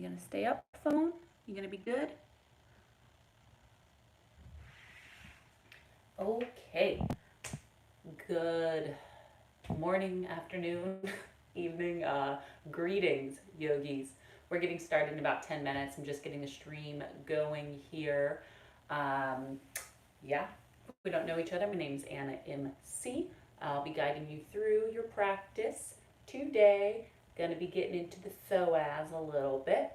gonna stay up, phone? You gonna be good? Okay. Good morning, afternoon, evening, greetings, yogis. We're getting started in about 10 minutes. I'm just getting the stream going here. Um, yeah, if we don't know each other, my name's Anna MC. I'll be guiding you through your practice today. Gonna be getting into the psoas a little bit.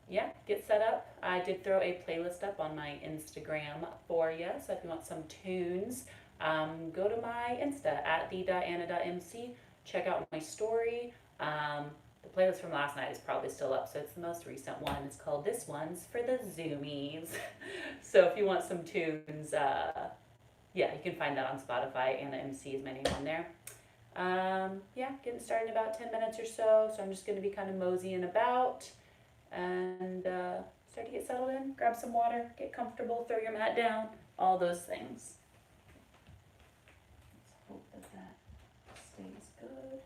Yeah, get set up. I did throw a playlist up on my Instagram for you, so if you want some tunes, go to my Insta at the.anna.mc. Check out my story. The playlist from last night is probably still up, so it's the most recent one. It's called This One's for the Zoomies. So if you want some tunes, yeah, you can find that on Spotify. Anna MC is my name on there. Yeah, getting started in about 10 minutes or so. So I'm just going to be kind of moseying about and start to get settled in. Grab some water, get comfortable, throw your mat down, all those things. Let's hope that stays good.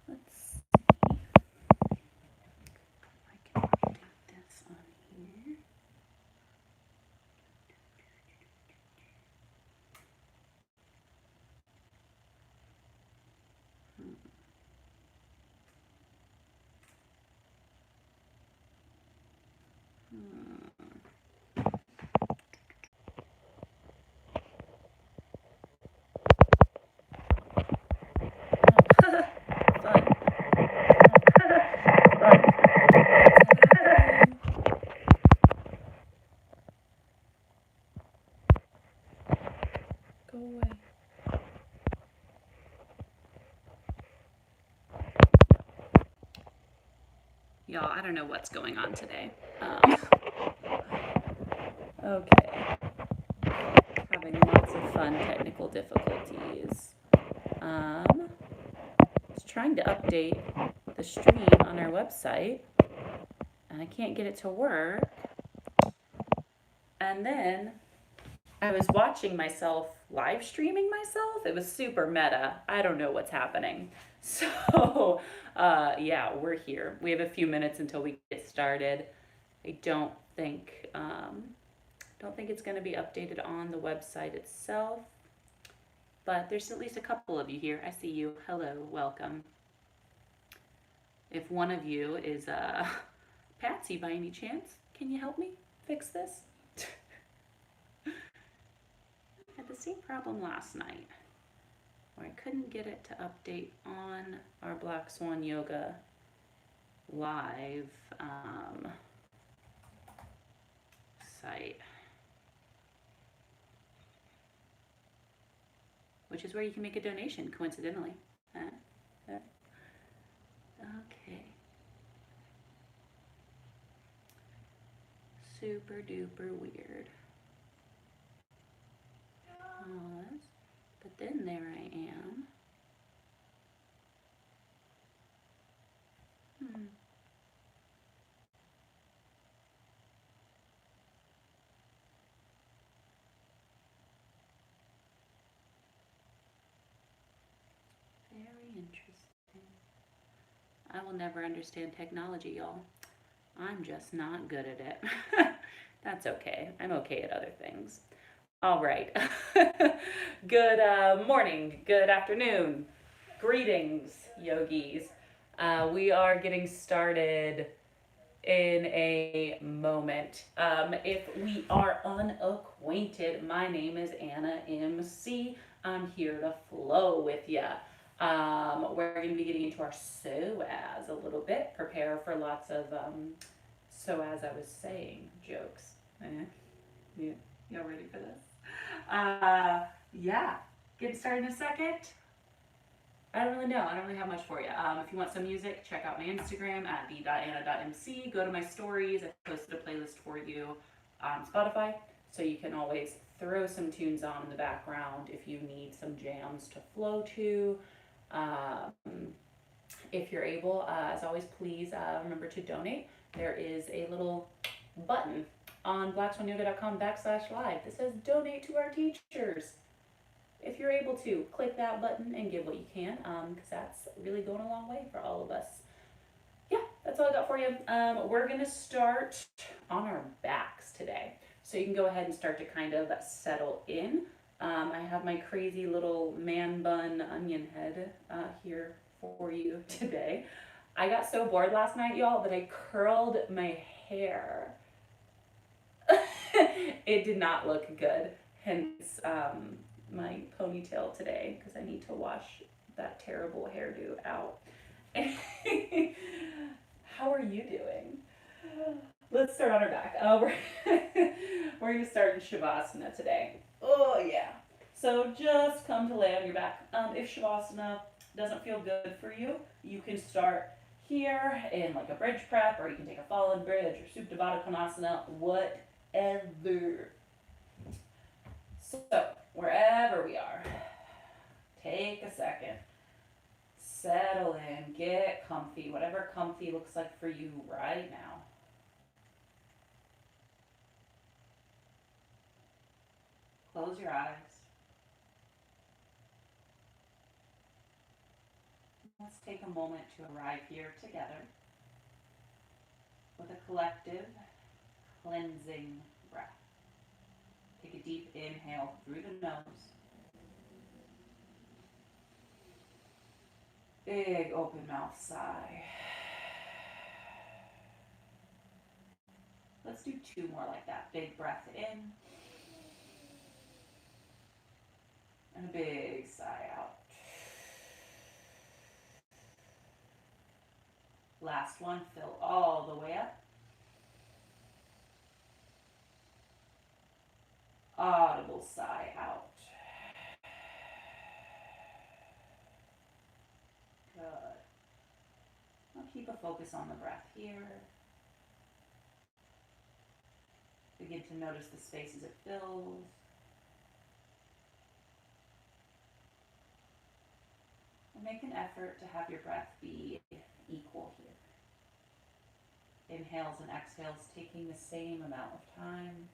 Let's see. I can update this on here. Fun. Go away. Y'all, I don't know what's going on today. Okay. Having lots of fun technical difficulties. Was trying to update the stream on our website, and I can't get it to work. And then I was watching myself live streaming myself. It was super meta. I don't know what's happening. So, yeah, we're here. We have a few minutes until we get started. I don't think it's going to be updated on the website itself, but there's at least a couple of you here. I see you. Hello, welcome. If one of you is Patsy by any chance, can you help me fix this? Had the same problem last night where I couldn't get it to update on our Black Swan Yoga live site, which is where you can make a donation, coincidentally. Okay. Super duper weird. Pause. But then there I am. Very interesting. I will never understand technology, y'all. I'm just not good at it. That's okay. I'm okay at other things. All right. Good morning, good afternoon. Greetings, yogis. We are getting started in a moment. If we are unacquainted, my name is Anna MC. I'm here to flow with ya. We're going to be getting into our so-as a little bit. Prepare for lots of so as I was saying jokes. Yeah, y'all ready for this? Yeah, getting started in a second. I don't really know. I don't really have much for you. If you want some music, check out my Instagram at b.anna.mc. Go to my stories. I posted a playlist for you on Spotify, so you can always throw some tunes on in the background if you need some jams to flow to. If you're able, as always, please remember to donate. There is a little button on blackswanyoga.com/live that says donate to our teachers. If you're able to, click that button and give what you can, because that's really going a long way for all of us. Yeah, that's all I got for you. We're going to start on our backs today. So you can go ahead and start to kind of settle in. I have my crazy little man bun onion head here for you today. I got so bored last night, y'all, that I curled my hair. It did not look good, hence my ponytail today, because I need to wash that terrible hairdo out. How are you doing? Let's start on our back. We're going to start in Shavasana today. Oh, yeah. So just come to lay on your back. If Shavasana doesn't feel good for you, you can start here in like a bridge prep, or you can take a fallen bridge or Supta Konasana, whatever. So, wherever we are, take a second, settle in, get comfy, whatever comfy looks like for you right now. Close your eyes. Let's take a moment to arrive here together with a collective cleansing breath. Take a deep inhale through the nose. Big open mouth sigh. Let's do 2 more like that. Big breath in. And a big sigh out. Last one, fill all the way up. Audible sigh out. Good. Now keep a focus on the breath here. Begin to notice the spaces it fills. And make an effort to have your breath be equal here. Inhales and exhales taking the same amount of time.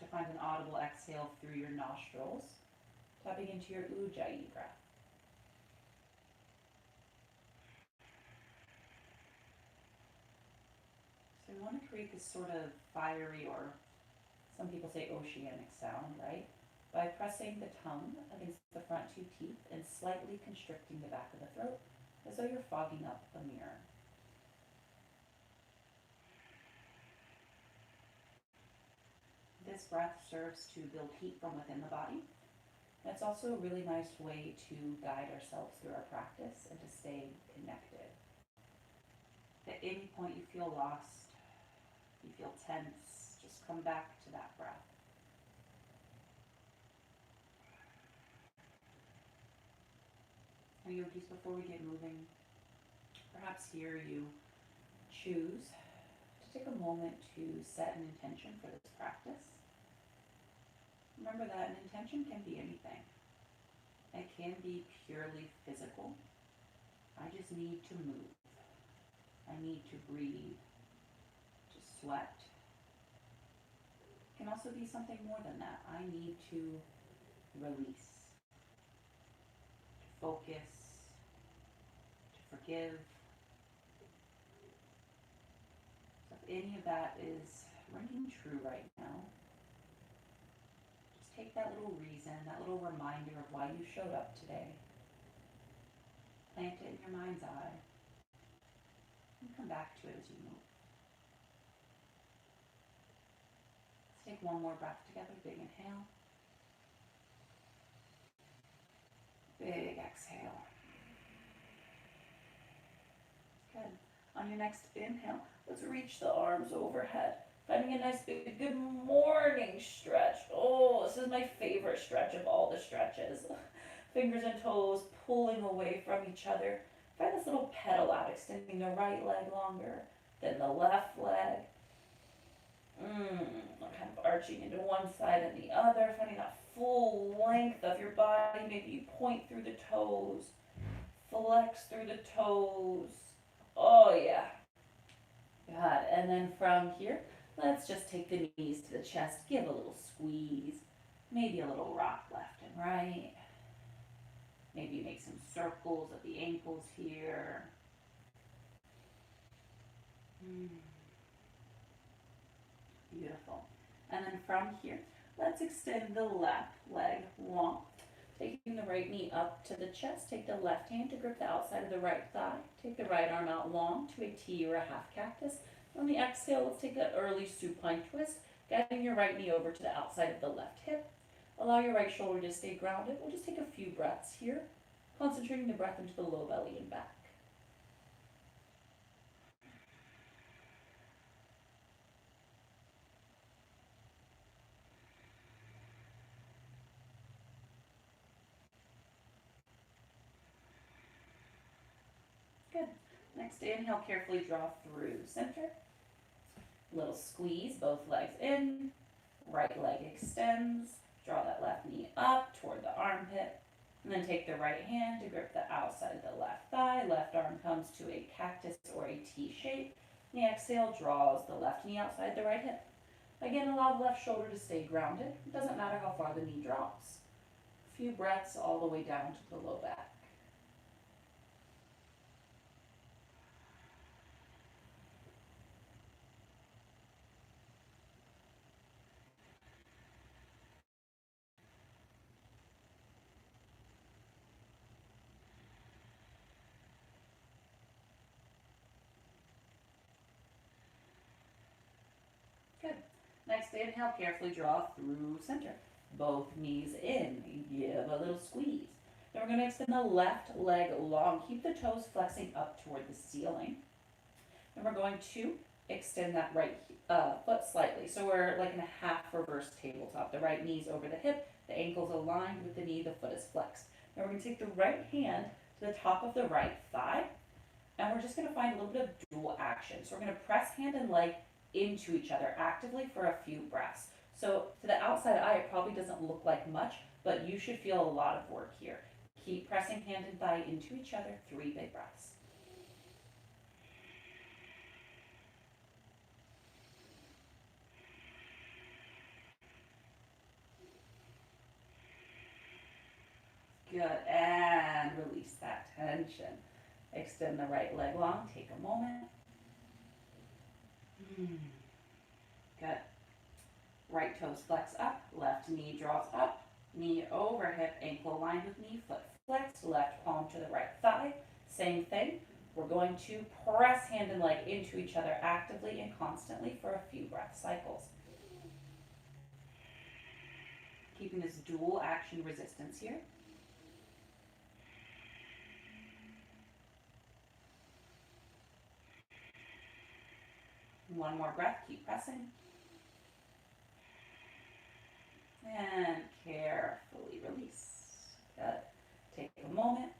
find an audible exhale through your nostrils, tapping into your Ujjayi breath. So we want to create this sort of fiery, or some people say oceanic sound, right? By pressing the tongue against the front two teeth and slightly constricting the back of the throat, as though you're fogging up a mirror. This breath serves to build heat from within the body. It's also a really nice way to guide ourselves through our practice and to stay connected. At any point you feel lost, you feel tense, just come back to that breath. And yogis, before we get moving, perhaps here you choose to take a moment to set an intention for this practice. Remember that an intention can be anything. It can be purely physical. I just need to move. I need to breathe, to sweat. It can also be something more than that. I need to release, to focus, to forgive. So if any of that is ringing true right now, just take that little reason, that little reminder of why you showed up today. Plant it in your mind's eye and come back to it as you move. Let's take one more breath together. Big inhale. Big exhale. Good. On your next inhale, let's reach the arms overhead. Finding a nice big good morning stretch. Oh, this is my favorite stretch of all the stretches. Fingers and toes pulling away from each other. Find this little pedal out, extending the right leg longer than the left leg. Kind of arching into one side and the other, finding that full length of your body. Maybe you point through the toes, flex through the toes. Oh yeah. Good. And then from here, let's just take the knees to the chest, give a little squeeze, maybe a little rock left and right. Maybe make some circles at the ankles here. Beautiful. And then from here, let's extend the left leg long. Taking the right knee up to the chest, take the left hand to grip the outside of the right thigh. Take the right arm out long to a T or a half cactus. On the exhale, let's take an early supine twist, guiding your right knee over to the outside of the left hip. Allow your right shoulder to stay grounded. We'll just take a few breaths here, concentrating the breath into the low belly and back. Good. Next inhale, carefully draw through center. Little squeeze, both legs in. Right leg extends. Draw that left knee up toward the armpit. And then take the right hand to grip the outside of the left thigh. Left arm comes to a cactus or a T shape. The exhale draws the left knee outside the right hip. Again, allow the left shoulder to stay grounded. It doesn't matter how far the knee drops. A few breaths all the way down to the low back. Good. Next inhale, carefully draw through center. Both knees in. Give a little squeeze. Then we're going to extend the left leg long. Keep the toes flexing up toward the ceiling. And we're going to extend that right foot slightly. So we're like in a half reverse tabletop. The right knee's over the hip, the ankle's aligned with the knee, the foot is flexed. Now we're going to take the right hand to the top of the right thigh, and we're just going to find a little bit of dual action. So we're going to press hand and leg into each other actively for a few breaths. So to the outside eye, it probably doesn't look like much, but you should feel a lot of work here. Keep pressing hand and thigh into each other, 3 big breaths. extension. Extend the right leg long, take a moment. Good. Right toes flex up, left knee draws up, knee over hip, ankle aligned with knee, foot flexed, left palm to the right thigh. Same thing. We're going to press hand and leg into each other actively and constantly for a few breath cycles. Keeping this dual action resistance here. One more breath, keep pressing. And carefully release. Good. Take a moment.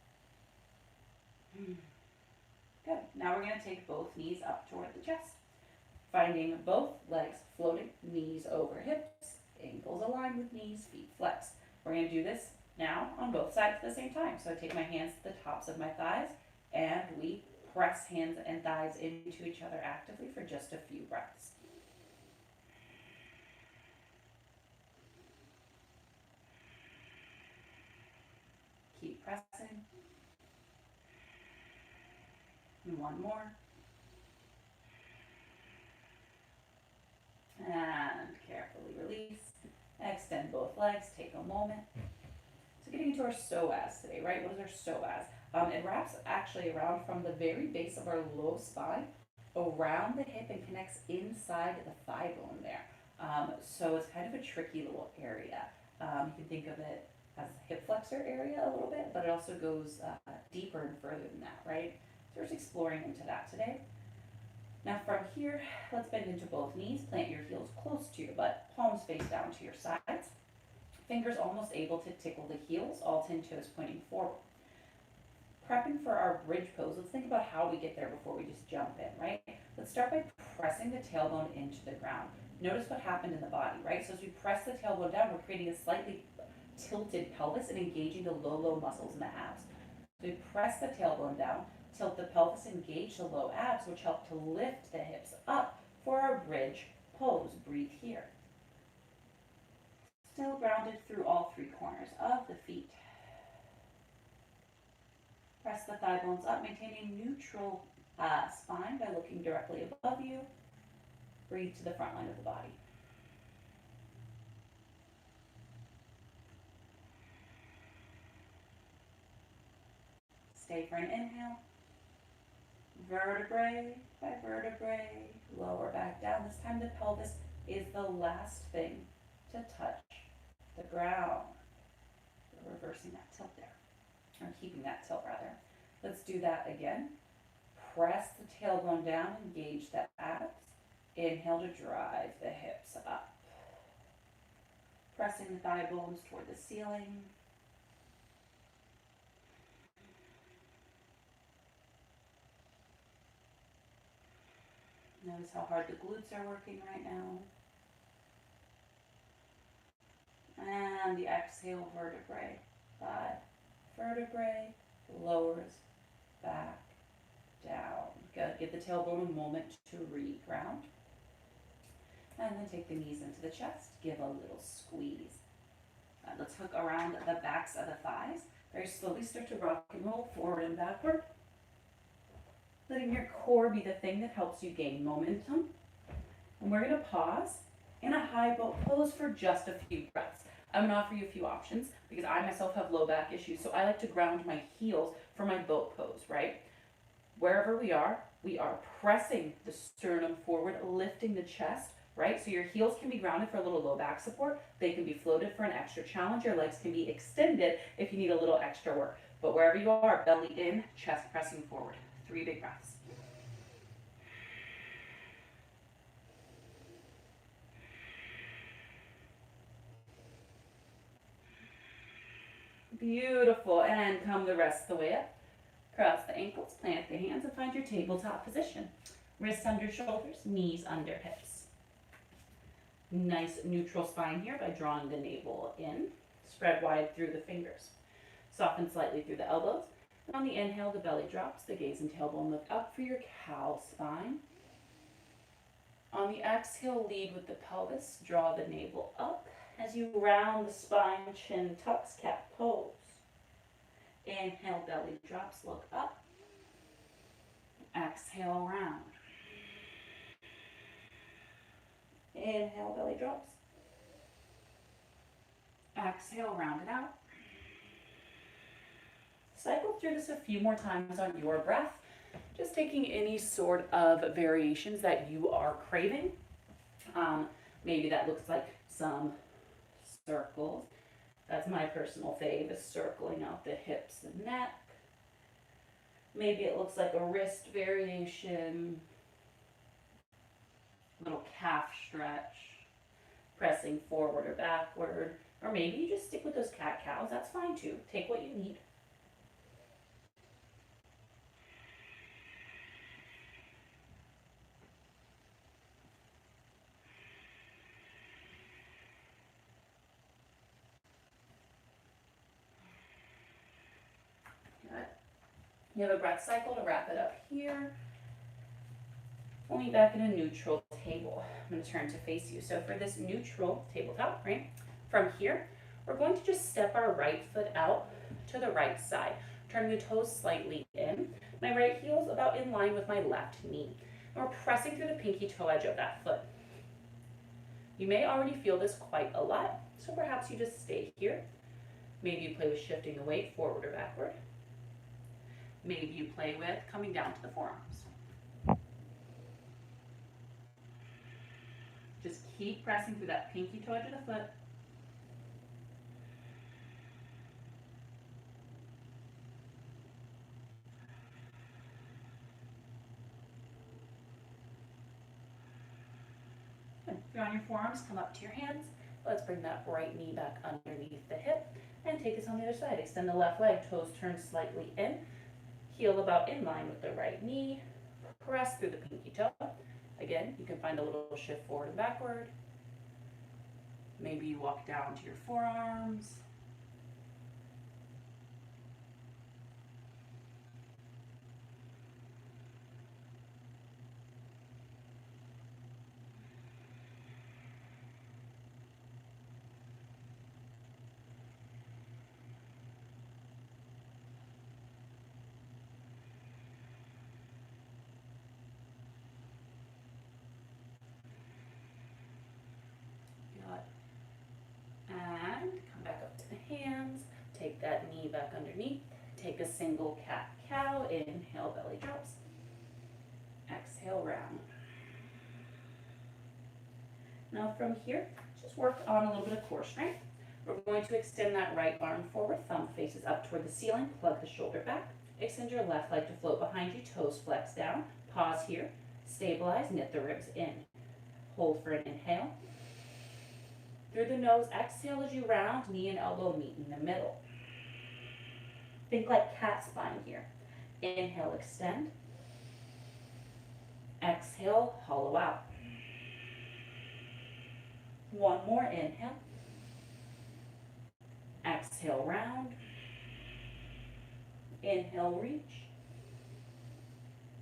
Good. Now we're going to take both knees up toward the chest. Finding both legs floating, knees over hips, ankles aligned with knees, feet flexed. We're going to do this now on both sides at the same time. So I take my hands to the tops of my thighs and we press hands and thighs into each other actively for just a few breaths. Keep pressing. And one more. And carefully release. Extend both legs. Take a moment. So getting into our psoas today, right? What is our psoas? It wraps actually around from the very base of our low spine, around the hip and connects inside the thigh bone there. So it's kind of a tricky little area. You can think of it as a hip flexor area a little bit, but it also goes deeper and further than that, right? So we're just exploring into that today. Now from here, let's bend into both knees, plant your heels close to your butt, palms face down to your sides, fingers almost able to tickle the heels, all 10 toes pointing forward. Prepping for our bridge pose, let's think about how we get there before we just jump in, right? Let's start by pressing the tailbone into the ground. Notice what happened in the body, right? So as we press the tailbone down, we're creating a slightly tilted pelvis and engaging the low muscles in the abs. So we press the tailbone down, tilt the pelvis, engage the low abs, which help to lift the hips up for our bridge pose. Breathe here. Still grounded through all three corners of the feet. Press the thigh bones up, maintaining neutral spine by looking directly above you. Breathe to the front line of the body. Stay for an inhale. Vertebrae by vertebrae, lower back down. This time the pelvis is the last thing to touch the ground. We're reversing that tilt there, or keeping that tilt rather. Let's do that again. Press the tailbone down, engage the abs. Inhale to drive the hips up. Pressing the thigh bones toward the ceiling. Notice how hard the glutes are working right now. And the exhale, vertebrae by vertebrae, lowers back down. Good. Give the tailbone a moment to reground. And then take the knees into the chest. Give a little squeeze. Let's hook around the backs of the thighs. Very slowly start to rock and roll forward and backward. Letting your core be the thing that helps you gain momentum. And we're going to pause in a high boat pose for just a few breaths. I'm going to offer you a few options because I myself have low back issues, so I like to ground my heels for my boat pose, right? Wherever we are pressing the sternum forward, lifting the chest, right? So your heels can be grounded for a little low back support. They can be floated for an extra challenge. Your legs can be extended if you need a little extra work. But wherever you are, belly in, chest pressing forward. 3 big breaths. Beautiful. And come the rest of the way up. Cross the ankles, plant the hands, and find your tabletop position. Wrists under shoulders, knees under hips. Nice neutral spine here by drawing the navel in. Spread wide through the fingers. Soften slightly through the elbows. And on the inhale, the belly drops, the gaze and tailbone look up for your cow spine. On the exhale, lead with the pelvis. Draw the navel up as you round the spine, chin tucks, cat pose. Inhale, belly drops, look up. Exhale, round. Inhale, belly drops. Exhale, round it out. Cycle through this a few more times on your breath, just taking any sort of variations that you are craving. Maybe that looks like some circles. That's my personal fave, is circling out the hips and neck. Maybe it looks like a wrist variation, little calf stretch, pressing forward or backward. Or maybe you just stick with those cat-cows, that's fine too. Take what you need. Good. You have a breath cycle to wrap it up here. Only back in a neutral table. I'm going to turn to face you. So for this neutral tabletop, right, from here, we're going to just step our right foot out to the right side, turning the toes slightly in. My right heel is about in line with my left knee. And we're pressing through the pinky toe edge of that foot. You may already feel this quite a lot, so perhaps you just stay here. Maybe you play with shifting the weight forward or backward. Maybe you play with coming down to the forearms. Just keep pressing through that pinky toe edge of the foot. Good. If you're on your forearms, come up to your hands. Let's bring that right knee back underneath the hip and take us on the other side. Extend the left leg, toes turn slightly in. Heel about in line with the right knee. Press through the pinky toe. Again, you can find a little shift forward and backward. Maybe you walk down to your forearms. And come back up to the hands. Take that knee back underneath. Take a single cat-cow. Inhale, belly drops. Exhale, round. Now from here, just work on a little bit of core strength. We're going to extend that right arm forward. Thumb faces up toward the ceiling. Plug the shoulder back. Extend your left leg to float behind you. Toes flex down. Pause here. Stabilize. Knit the ribs in. Hold for an inhale. Through the nose, exhale as you round, knee and elbow meet in the middle. Think like cat spine here. Inhale, extend. Exhale, hollow out. One more, inhale. Exhale, round. Inhale, reach.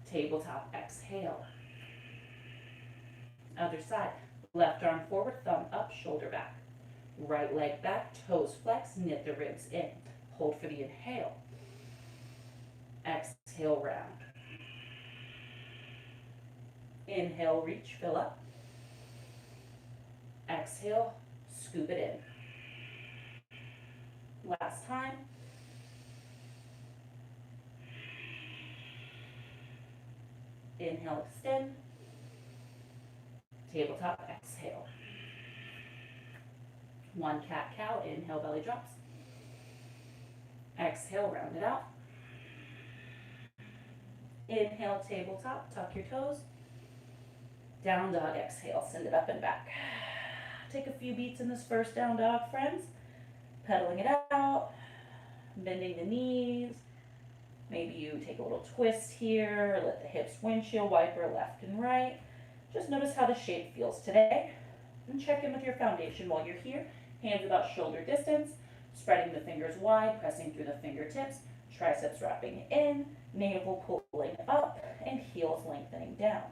Tabletop, exhale. Other side. Left arm forward, thumb up, shoulder back. Right leg back, toes flex, knit the ribs in. Hold for the inhale. Exhale, round. Inhale, reach, fill up. Exhale, scoop it in. Last time. Inhale, extend. Tabletop, exhale. One cat-cow, inhale, belly drops. Exhale, round it out. Inhale, tabletop, tuck your toes. Down dog, exhale, send it up and back. Take a few beats in this first down dog, friends. Pedaling it out, bending the knees. Maybe you take a little twist here, let the hips windshield wiper left and right. Just notice how the shape feels today. And check in with your foundation while you're here. Hands about shoulder distance, spreading the fingers wide, pressing through the fingertips, triceps wrapping in, navel pulling up, and heels lengthening down.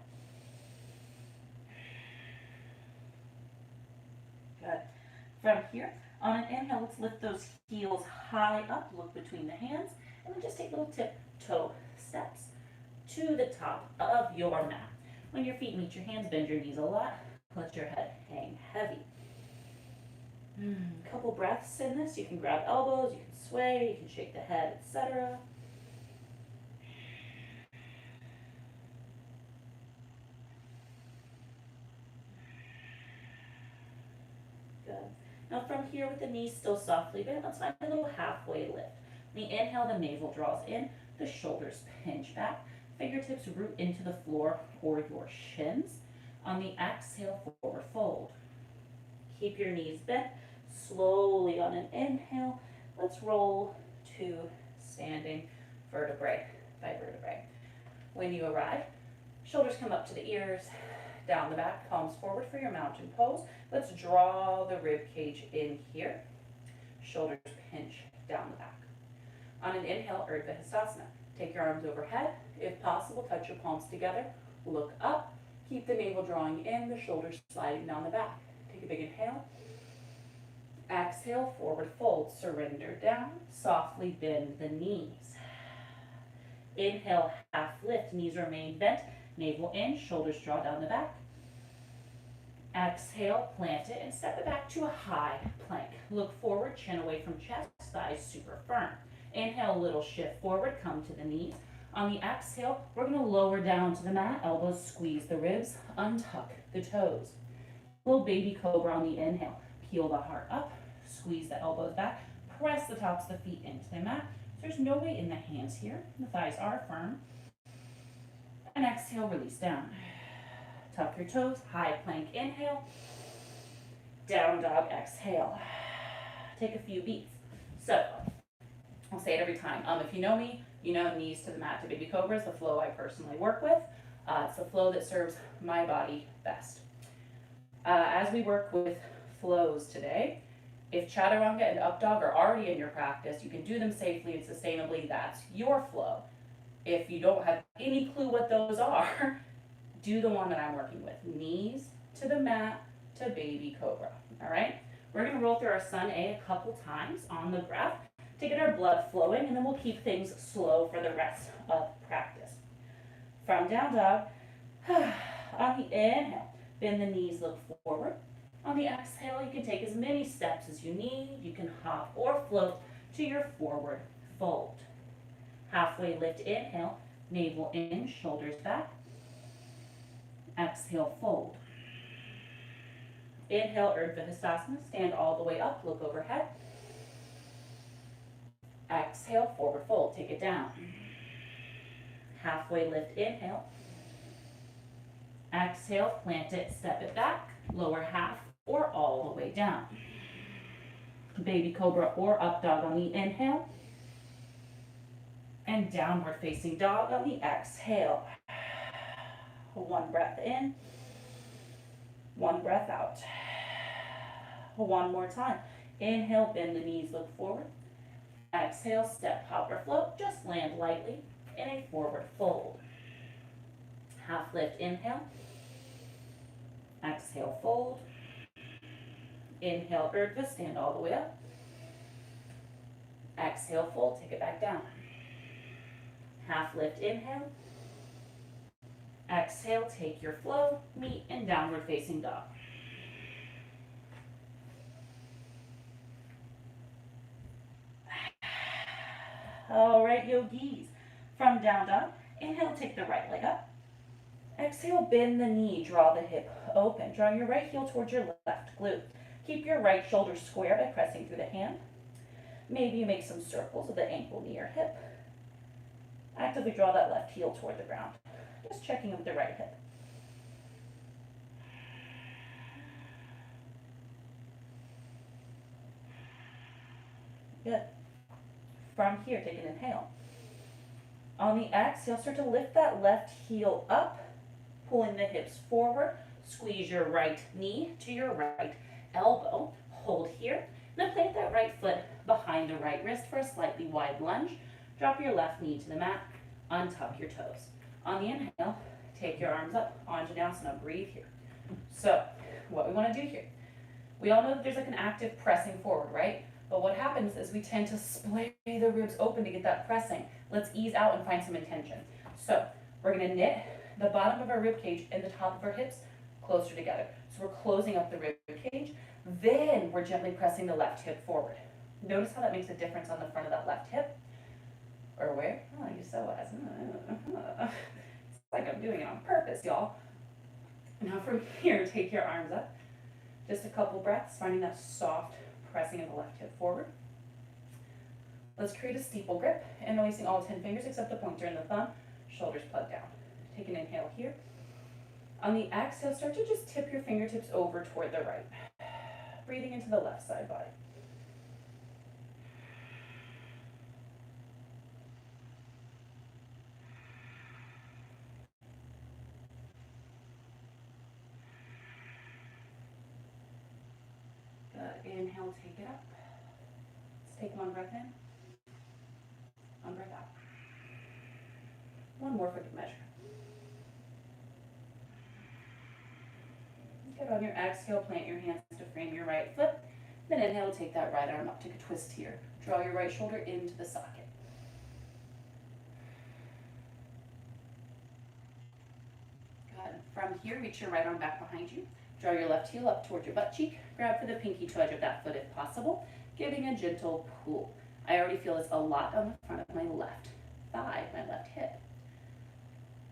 Good. From here, on an inhale, let's lift those heels high up, look between the hands, And then just take little tiptoe steps to the top of your mat. When your feet meet your hands, bend your knees a lot. Let your head hang heavy. Couple breaths in this. You can grab elbows, you can sway, you can shake the head, etc. Good. Now from here with the knees still softly bent, let's find a little halfway lift. When you inhale, the navel draws in, the shoulders pinch back, fingertips root into the floor or your shins. On the exhale, forward fold. Keep your knees bent. Slowly on an inhale, let's roll to standing vertebrae by vertebrae. When you arrive, shoulders come up to the ears, down the back, palms forward for your mountain pose. Let's draw the rib cage in here. Shoulders pinch down the back. On an inhale, Urdhva Hastasana. Take your arms overhead. If possible, touch your palms together. Look up. Keep the navel drawing in, the shoulders sliding down the back. Take a big inhale. Exhale, forward fold. Surrender down. Softly bend the knees. Inhale, half lift. Knees remain bent. Navel in, shoulders draw down the back. Exhale, plant it and step it back to a high plank. Look forward, chin away from chest, thighs super firm. Inhale, little shift forward, come to the knees. On the exhale, we're going to lower down to the mat, elbows squeeze the ribs, untuck the toes. Little baby cobra on the inhale. Peel the heart up, squeeze the elbows back, press the tops of the feet into the mat. There's no weight in the hands here. The thighs are firm. And exhale, release down. Tuck your toes, high plank inhale. Down dog exhale. Take a few beats. So, I'll say it every time. If you know me, you know knees to the mat to baby cobra is the flow I personally work with. It's the flow that serves my body best. As we work with flows today, if chaturanga and up dog are already in your practice, you can do them safely and sustainably. That's your flow. If you don't have any clue what those are, do the one that I'm working with. Knees to the mat to baby cobra. All right? We're going to roll through our Sun A a couple times on the breath to get our blood flowing, and then we'll keep things slow for the rest of practice. From down dog, on the inhale, bend the knees, look forward. On the exhale, you can take as many steps as you need. You can hop or float to your forward fold. Halfway lift, inhale, navel in, shoulders back. Exhale, fold. Inhale, Urdhva Hastasana, stand all the way up, look overhead. Exhale, forward fold, take it down. Halfway lift, inhale. Exhale, plant it, step it back, lower half or all the way down. Baby cobra or up dog on the inhale. And downward facing dog on the exhale. One breath in, one breath out. One more time. Inhale, bend the knees, look forward. Exhale, step, hop, or float. Just land lightly in a forward fold. Half lift, inhale. Exhale, fold. Inhale, Urdhva, stand all the way up. Exhale, fold, take it back down. Half lift, inhale. Exhale, take your flow, meet in downward facing dog. All right, yogis. From down dog, inhale, take the right leg up. Exhale, bend the knee, draw the hip open. Draw your right heel towards your left glute. Keep your right shoulder square by pressing through the hand. Maybe you make some circles with the ankle, knee, or hip. Actively draw that left heel toward the ground. Just checking with the right hip. Good. From here, take an inhale. On the exhale, start to lift that left heel up, pulling the hips forward. Squeeze your right knee to your right elbow. Hold here. Then plant that right foot behind the right wrist for a slightly wide lunge. Drop your left knee to the mat. Untuck your toes. On the inhale, take your arms up, Anjaneyasana, breathe here. So, what we want to do here, we all know that there's like an active pressing forward, right? But what happens is we tend to splay the ribs open to get that pressing. Let's ease out and find some intention. So we're gonna knit the bottom of our rib cage and the top of our hips closer together. So we're closing up the rib cage. Then we're gently pressing the left hip forward. Notice how that makes a difference on the front of that left hip. Or where? Oh, you so wise. It's like I'm doing it on purpose, y'all. Now from here, take your arms up. Just a couple breaths, finding that soft pressing of the left hip forward. Let's create a steeple grip, interlacing all 10 fingers except the pointer and the thumb, shoulders plugged down. Take an inhale here. On the exhale, start to just tip your fingertips over toward the right. Breathing into the left side body. Good. Inhale, take it up. Let's take one breath in, one breath out. One more for good measure. Good. On your exhale, plant your hands to frame your right foot. Then inhale, take that right arm up. Take a twist here. Draw your right shoulder into the socket. Good. From here, reach your right arm back behind you. Draw your left heel up towards your butt cheek. Grab for the pinky toe edge of that foot if possible, giving a gentle pull. I already feel this a lot on the front of my left thigh, my left hip.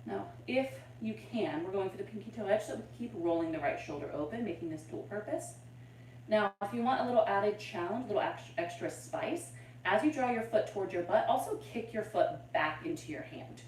Now, if you can, we're going for the pinky toe edge, so keep rolling the right shoulder open, making this dual purpose. Now, if you want a little added challenge, a little extra spice, as you draw your foot towards your butt, also kick your foot back into your hand.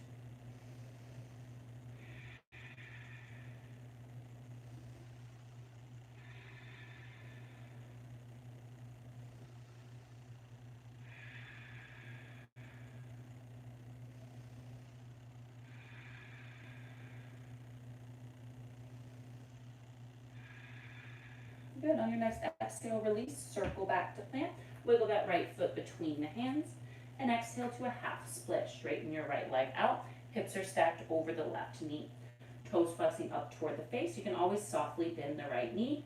Good. On your next exhale, release, circle back to plant. Wiggle that right foot between the hands. And exhale to a half split. Straighten your right leg out. Hips are stacked over the left knee. Toes flexing up toward the face. You can always softly bend the right knee.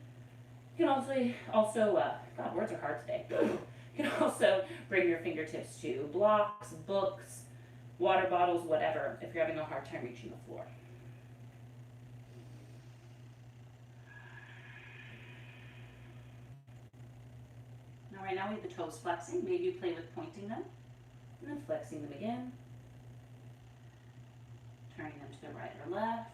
You can also God, words are hard today. You can also bring your fingertips to blocks, books, water bottles, whatever, if you're having a hard time reaching the floor. Now right now we have the toes flexing. Maybe you play with pointing them and then flexing them again. Turning them to the right or left.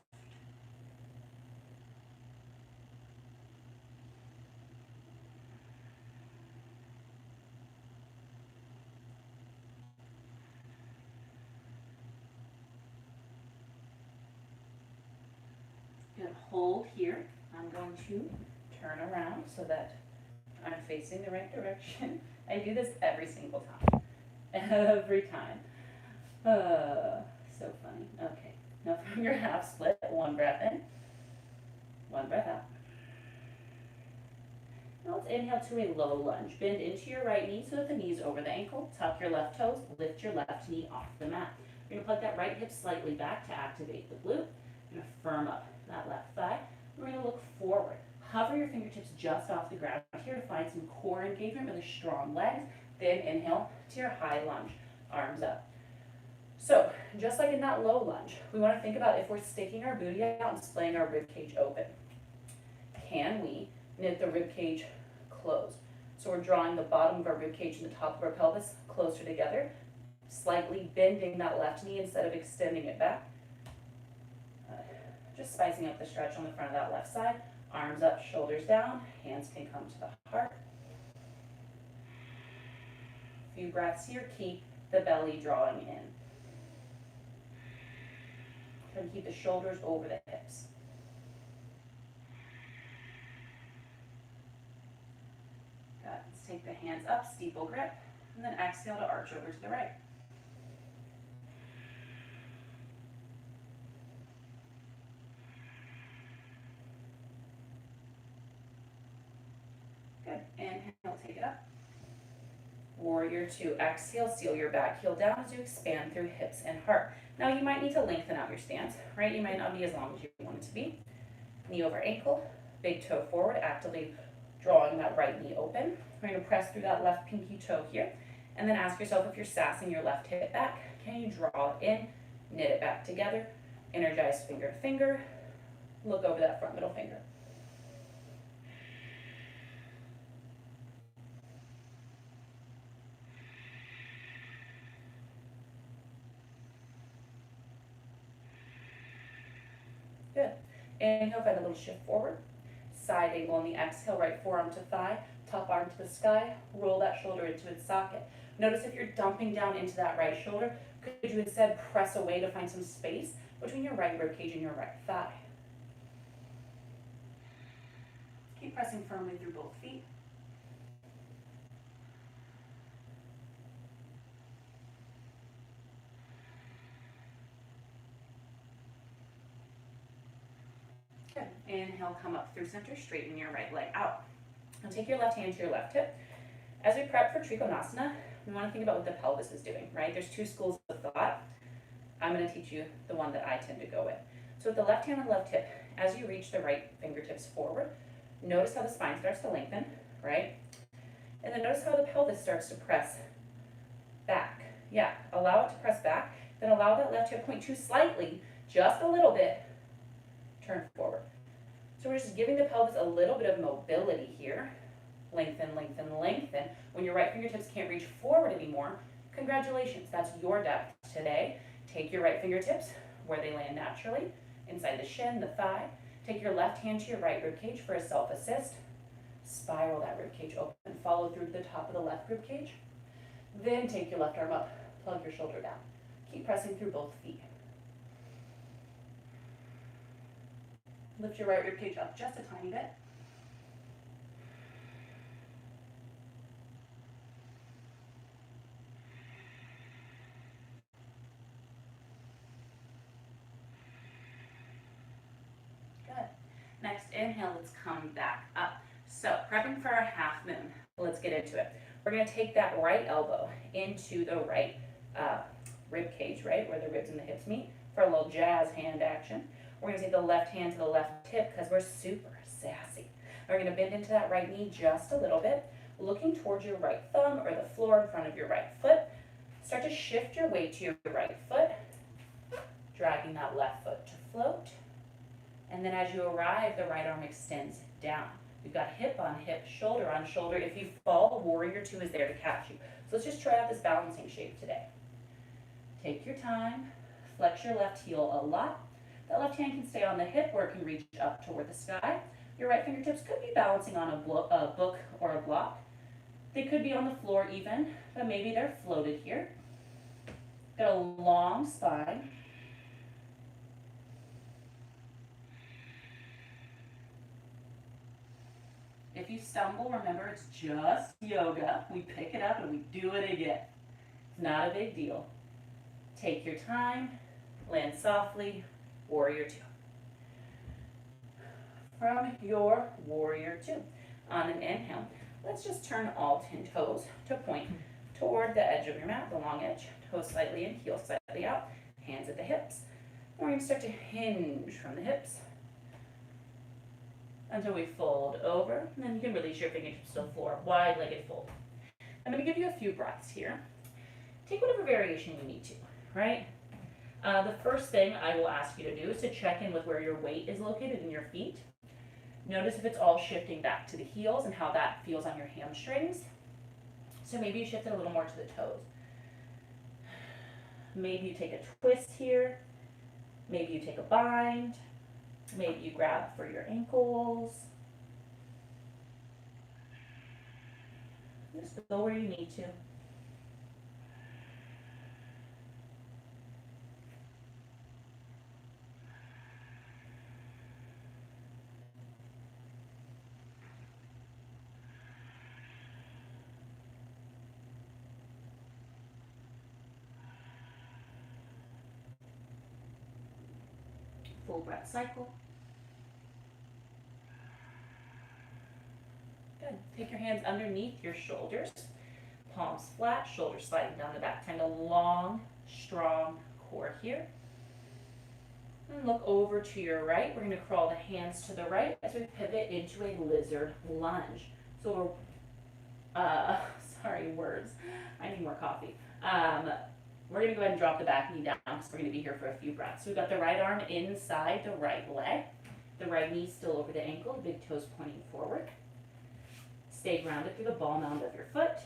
Good. Hold here. I'm going to turn around so that I'm facing the right direction. I do this every single time. Every time. So funny. Okay. Now from your half split, one breath in, one breath out. Now let's inhale to a low lunge. Bend into your right knee so that the knee is over the ankle. Tuck your left toes. Lift your left knee off the mat. You're going to plug that right hip slightly back to activate the glute. You're going to firm up that left thigh. We're going to look forward. Hover your fingertips just off the ground here to find some core engagement with a strong legs. Then inhale to your high lunge, arms up. So just like in that low lunge, we want to think about if we're sticking our booty out and splaying our rib cage open. Can we knit the rib cage closed? So we're drawing the bottom of our rib cage and the top of our pelvis closer together, slightly bending that left knee instead of extending it back. Just spicing up the stretch on the front of that left side. Arms up, shoulders down, hands can come to the heart. A few breaths here, keep the belly drawing in. Try to keep the shoulders over the hips. Good. Let's take the hands up, steeple grip, and then exhale to arch over to the right. Good. Inhale, take it up. Warrior two. Exhale, seal your back heel down as you expand through hips and heart. Now you might need to lengthen out your stance, right? You might not be as long as you want it to be. Knee over ankle, big toe forward, actively drawing that right knee open. We're going to press through that left pinky toe here, and then ask yourself if you're sassing your left hip back. Can you draw it in, knit it back together, energize finger to finger, look over that front middle finger. Good. Inhale, find a little shift forward. Side angle on the exhale, right forearm to thigh, top arm to the sky, roll that shoulder into its socket. Notice if you're dumping down into that right shoulder, could you instead press away to find some space between your right rib cage and your right thigh? Keep pressing firmly through both feet. Good. Inhale, come up through center, straighten your right leg out. Now take your left hand to your left hip. As we prep for Trikonasana, we want to think about what the pelvis is doing, right? There's two schools of thought. I'm going to teach you the one that I tend to go with. So with the left hand on the left hip, as you reach the right fingertips forward, notice how the spine starts to lengthen, right? And then notice how the pelvis starts to press back. Yeah, allow it to press back, then allow that left hip point to slightly, just a little bit, turn forward. So we're just giving the pelvis a little bit of mobility here. Lengthen, lengthen, lengthen. When your right fingertips can't reach forward anymore, congratulations, that's your depth today. Take your right fingertips where they land naturally, inside the shin, the thigh. Take your left hand to your right rib cage for a self-assist. Spiral that rib cage open, follow through to the top of the left rib cage. Then take your left arm up, plug your shoulder down. Keep pressing through both feet. Lift your right rib cage up just a tiny bit. Good. Next inhale, let's come back up. So prepping for a half moon. Let's get into it. We're going to take that right elbow into the right rib cage, right, where the ribs and the hips meet, for a little jazz hand action. We're going to take the left hand to the left hip because we're super sassy. We're going to bend into that right knee just a little bit, looking towards your right thumb or the floor in front of your right foot. Start to shift your weight to your right foot, dragging that left foot to float. And then as you arrive, the right arm extends down. We've got hip on hip, shoulder on shoulder. If you fall, Warrior Two is there to catch you. So let's just try out this balancing shape today. Take your time, flex your left heel a lot. That left hand can stay on the hip or it can reach up toward the sky. Your right fingertips could be balancing on a book or a block. They could be on the floor even, but maybe they're floated here. Got a long spine. If you stumble, remember it's just yoga. We pick it up and we do it again. It's not a big deal. Take your time, land softly, Warrior Two. From your Warrior Two, on an inhale, let's just turn all 10 toes to point toward the edge of your mat, the long edge. Toes slightly in, heel slightly out, hands at the hips. We're going to start to hinge from the hips until we fold over, and then you can release your fingertips to the floor, wide-legged fold. I'm going to give you a few breaths here. Take whatever variation you need to, right? The first thing I will ask you to do is to check in with where your weight is located in your feet. Notice if it's all shifting back to the heels and how that feels on your hamstrings. So maybe you shift it a little more to the toes. Maybe you take a twist here. Maybe you take a bind. Maybe you grab for your ankles. Just go where you need to. Full breath cycle. Good. Take your hands underneath your shoulders. Palms flat, shoulders sliding down the back. Find a long, strong core here. And look over to your right. We're going to crawl the hands to the right as we pivot into a lizard lunge. So sorry, words. I need more coffee. We're going to go ahead and drop the back knee down because we're going to be here for a few breaths. So we've got the right arm inside the right leg. The right knee still over the ankle, the big toes pointing forward. Stay grounded through the ball mound of your foot.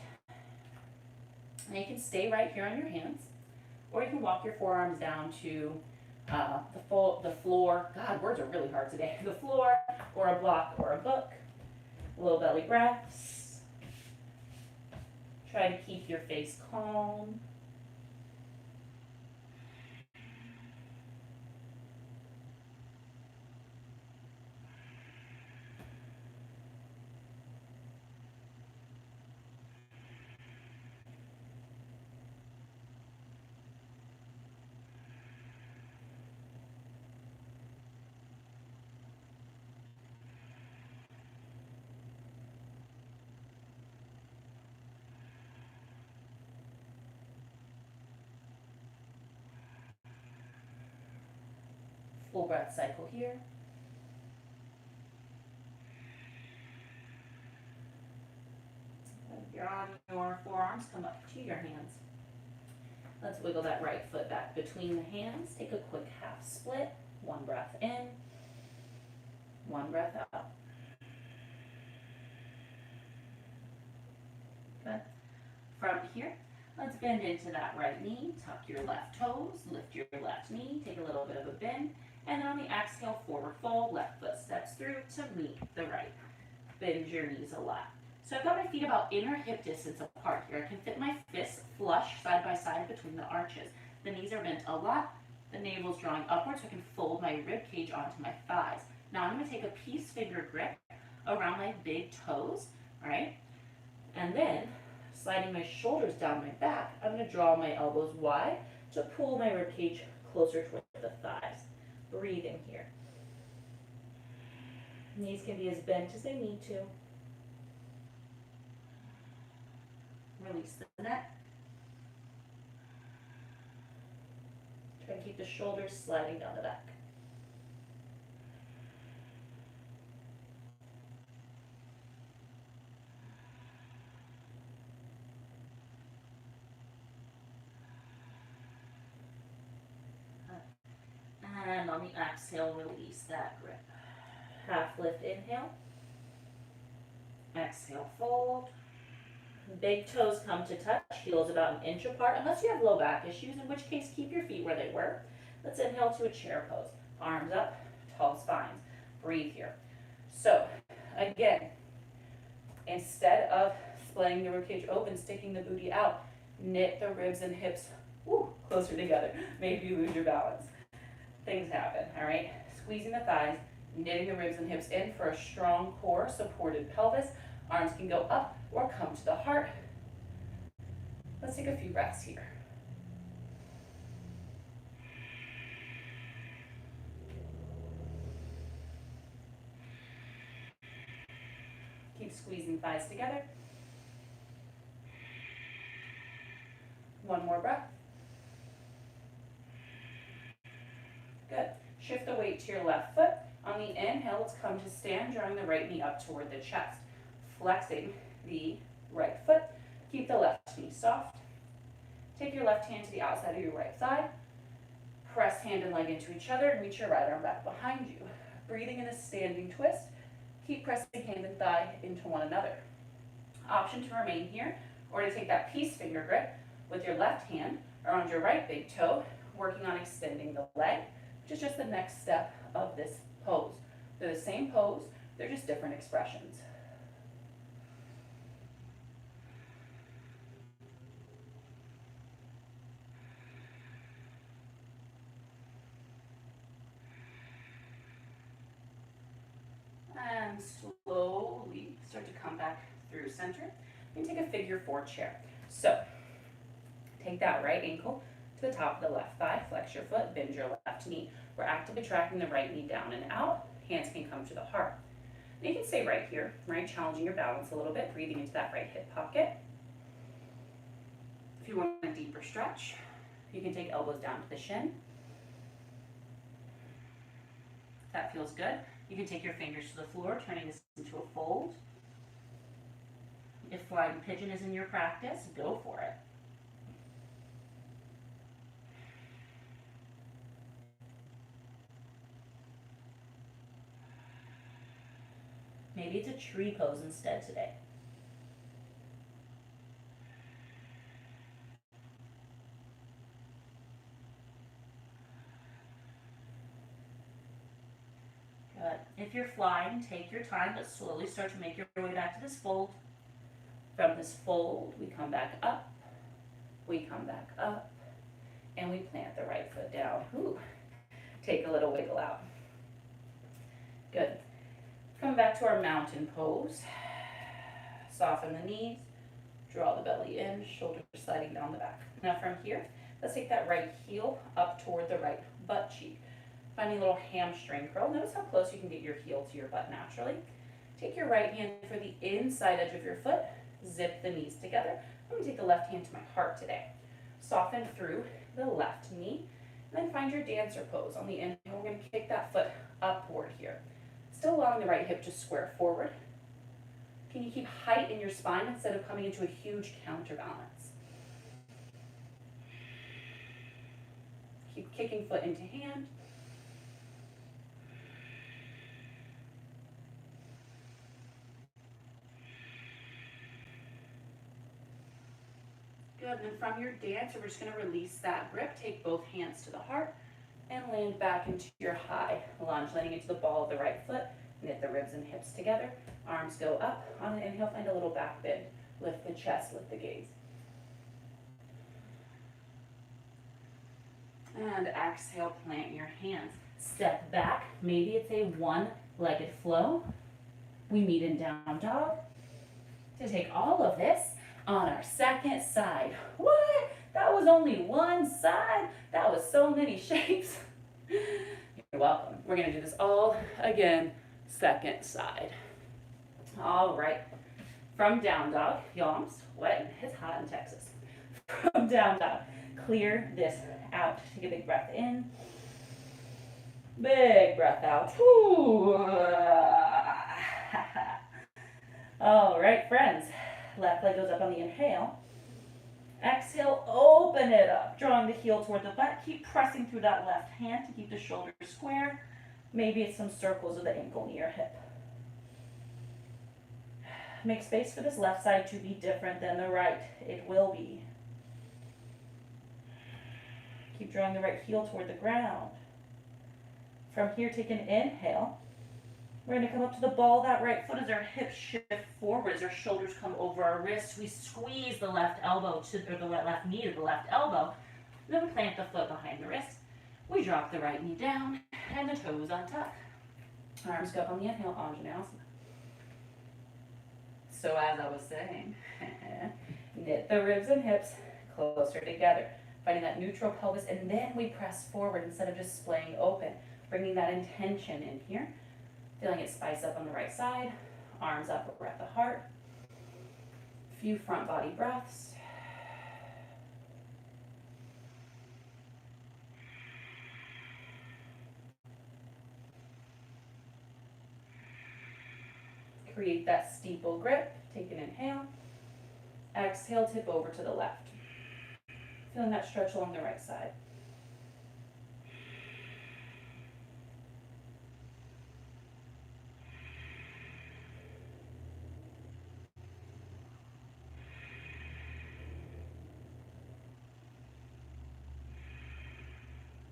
And you can stay right here on your hands, or you can walk your forearms down to the floor. God, words are really hard today. The floor, or a block, or a book. Low belly breaths. Try to keep your face calm. Full breath cycle here. If you're on your forearms, come up to your hands. Let's wiggle that right foot back between the hands. Take a quick half split. One breath in, one breath out. Good. From here, let's bend into that right knee. Tuck your left toes, lift your left knee, take a little bit of a bend, and then on the exhale, forward fold, left foot steps through to meet the right. Bend your knees a lot. So I've got my feet about inner hip distance apart here. I can fit my fists flush side by side between the arches. The knees are bent a lot. The navel's drawing upwards so I can fold my rib cage onto my thighs. Now I'm going to take a peace finger grip around my big toes, all right? And then, sliding my shoulders down my back, I'm going to draw my elbows wide to pull my rib cage closer toward the thighs. Breathing here. Knees can be as bent as they need to. Release the neck. Try to keep the shoulders sliding down the back. And on the exhale, release that grip. Half lift, inhale. Exhale, fold. Big toes come to touch, heels about an inch apart, unless you have low back issues, in which case keep your feet where they were. Let's inhale to a chair pose. Arms up, tall spines. Breathe here. So, again, instead of splitting the ribcage open, sticking the booty out, knit the ribs and hips closer together. Maybe you lose your balance. Things happen, all right? Squeezing the thighs, knitting the ribs and hips in for a strong core, supported pelvis. Arms can go up or come to the heart. Let's take a few breaths here. Keep squeezing thighs together. One more breath. Good. Shift the weight to your left foot. On the inhale, let's come to stand, drawing the right knee up toward the chest. Flexing the right foot. Keep the left knee soft. Take your left hand to the outside of your right thigh. Press hand and leg into each other and reach your right arm back behind you. Breathing in a standing twist. Keep pressing hand and thigh into one another. Option to remain here, or to take that peace finger grip with your left hand around your right big toe, working on extending the leg, which is just the next step of this pose. They're the same pose, they're just different expressions. And slowly start to come back through center and take a figure four chair. So take that right ankle to the top of the left thigh, flex your foot, bend your left knee. We're actively tracking the right knee down and out. Hands can come to the heart. And you can stay right here, right? Challenging your balance a little bit, breathing into that right hip pocket. If you want a deeper stretch, you can take elbows down to the shin. That feels good. You can take your fingers to the floor, turning this into a fold. If flying pigeon is in your practice, go for it. Maybe it's a tree pose instead today. Good. If you're flying, take your time, but slowly start to make your way back to this fold. From this fold, we come back up, and we plant the right foot down. Ooh. Take a little wiggle out. Good. Come back to our mountain pose. Soften the knees, draw the belly in, shoulders sliding down the back. Now from here, let's take that right heel up toward the right butt cheek. Finding a little hamstring curl. Notice how close you can get your heel to your butt naturally. Take your right hand for the inside edge of your foot. Zip the knees together. I'm going to take the left hand to my heart today. Soften through the left knee. And then find your dancer pose. On the inhale, we're going to kick that foot upward here. Still allowing the right hip to square forward. Can you keep height in your spine instead of coming into a huge counterbalance? Keep kicking foot into hand. Good, and then from your dancer, we're just going to release that grip. Take both hands to the heart and land back into your high lunge, landing into the ball of the right foot. Knit the ribs and hips together. Arms go up. On an inhale, find a little back bend. Lift the chest, lift the gaze. And exhale, plant your hands. Step back. Maybe it's a one-legged flow. We meet in down dog. To take all of this on our second side. What? That was only one side? That was so many shapes. You're welcome. We're going to do this all again, second side. All right. From down dog, y'all, I'm sweating. It's hot in Texas. From down dog, clear this out. Take a big breath in. Big breath out. All right, friends. Left leg goes up on the inhale. Exhale, open it up, drawing the heel toward the butt. Keep pressing through that left hand to keep the shoulders square. Maybe it's some circles of the ankle, knee, or hip. Make space for this left side to be different than the right. It will be. Keep drawing the right heel toward the ground. From here, take an inhale. We're going to come up to the ball of that right foot as our hips shift forward, as our shoulders come over our wrists. We squeeze the left elbow or the left knee to the left elbow. Then we plant the foot behind the wrist. We drop the right knee down and the toes on top. Arms go up on the inhale, Anjaneyasana. So as I was saying, knit the ribs and hips closer together, finding that neutral pelvis, and then we press forward instead of just splaying open, bringing that intention in here. Feeling it spice up on the right side, arms up over at the heart. A few front body breaths. Create that steeple grip. Take an inhale. Exhale, tip over to the left. Feeling that stretch along the right side.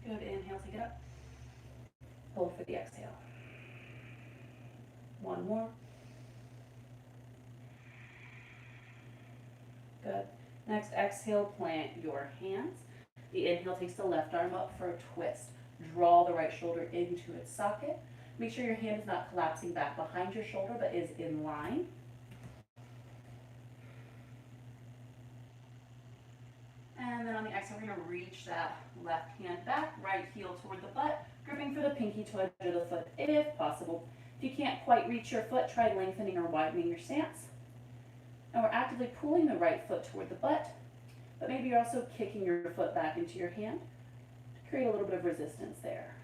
Good, inhale, take it up. Hold for the exhale. One more. Good. Next, exhale, plant your hands. The inhale takes the left arm up for a twist. Draw the right shoulder into its socket. Make sure your hand is not collapsing back behind your shoulder, but is in line. And then on the exhale, we're going to reach that left hand back, right heel toward the butt, gripping for the pinky toe edge of the foot if possible. If you can't quite reach your foot, try lengthening or widening your stance. And we're actively pulling the right foot toward the butt, but maybe you're also kicking your foot back into your hand to create a little bit of resistance there.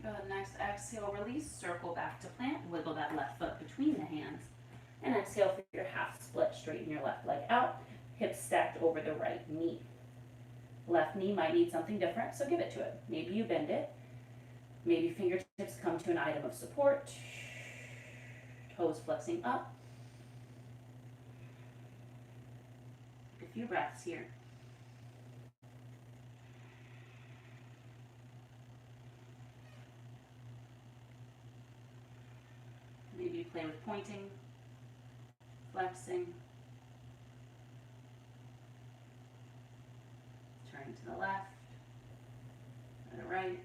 Good. Next, exhale, release, circle back to plant, wiggle that left foot between the hands. And exhale for your half split, straighten your left leg out, hips stacked over the right knee. Left knee might need something different, so give it to it. Maybe you bend it. Maybe fingertips come to an item of support. Toes flexing up. A few breaths here. Maybe you play with pointing, flexing, turning to the left, or the right.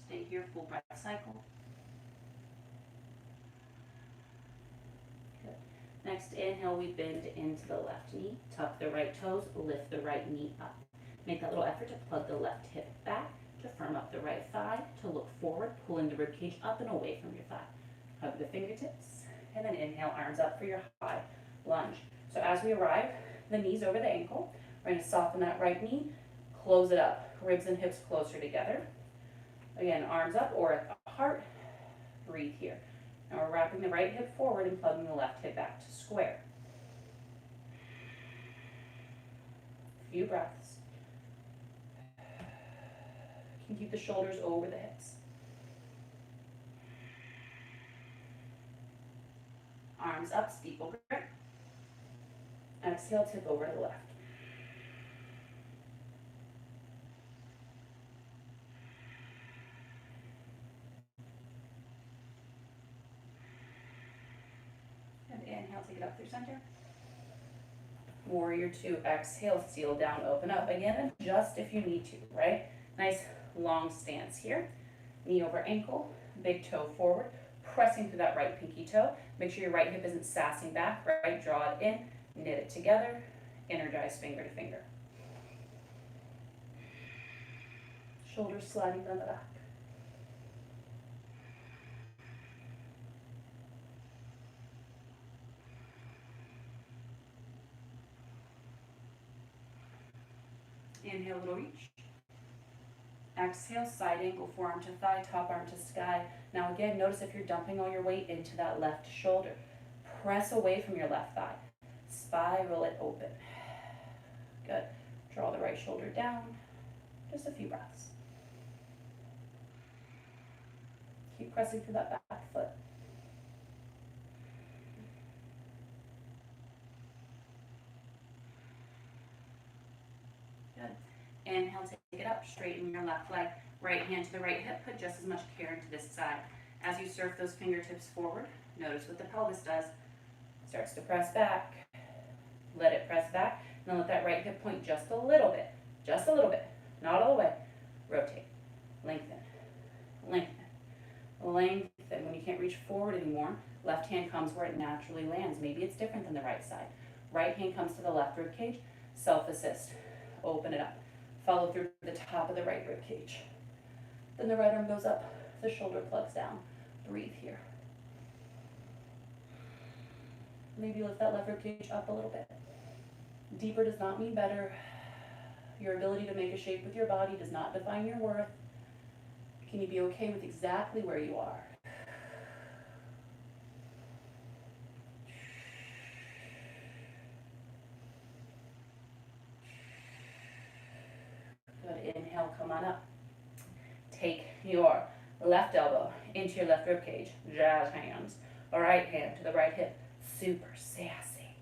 Stay here, full breath cycle. Good. Next, inhale, we bend into the left knee, tuck the right toes, lift the right knee up. Make that little effort to plug the left hip back, to firm up the right thigh, to look forward, pulling the ribcage up and away from your thigh. Hug the fingertips, and then inhale, arms up for your high lunge. So as we arrive, the knees over the ankle, we're going to soften that right knee, close it up, ribs and hips closer together. Again, arms up or at the heart, breathe here. Now we're wrapping the right hip forward and plugging the left hip back to square. A few breaths. You can keep the shoulders over the hips. Arms up, steeple grip. Exhale, tip over to the left. And inhale, take it up through center. Warrior two, exhale, seal down, open up. Again, adjust if you need to, right? Nice long stance here. Knee over ankle, big toe forward, pressing through that right pinky toe. Make sure your right hip isn't sassing back, right? Draw it in, knit it together, energize finger to finger. Shoulders sliding down the back. Inhale, little reach. Exhale, side angle, forearm to thigh, top arm to sky. Now again, notice if you're dumping all your weight into that left shoulder. Press away from your left thigh. Spiral it open. Good. Draw the right shoulder down. Just a few breaths. Keep pressing through that back foot. Good. Inhale, take it up, straighten your left leg. Right hand to the right hip, put just as much care into this side. As you surf those fingertips forward, notice what the pelvis does. Starts to press back. Let it press back. And then let that right hip point just a little bit. Just a little bit. Not all the way. Rotate. Lengthen. Lengthen. Lengthen. When you can't reach forward anymore, left hand comes where it naturally lands. Maybe it's different than the right side. Right hand comes to the left rib cage. Self-assist. Open it up. Follow through the top of the right rib cage. Then the right arm goes up. The shoulder plugs down. Breathe here. Maybe lift that left rib cage up a little bit. Deeper does not mean better. Your ability to make a shape with your body does not define your worth. Can you be okay with exactly where you are? Good. Inhale, come on up. Take your left elbow into your left rib cage. Jazz hands. Right hand to the right hip. Super sassy.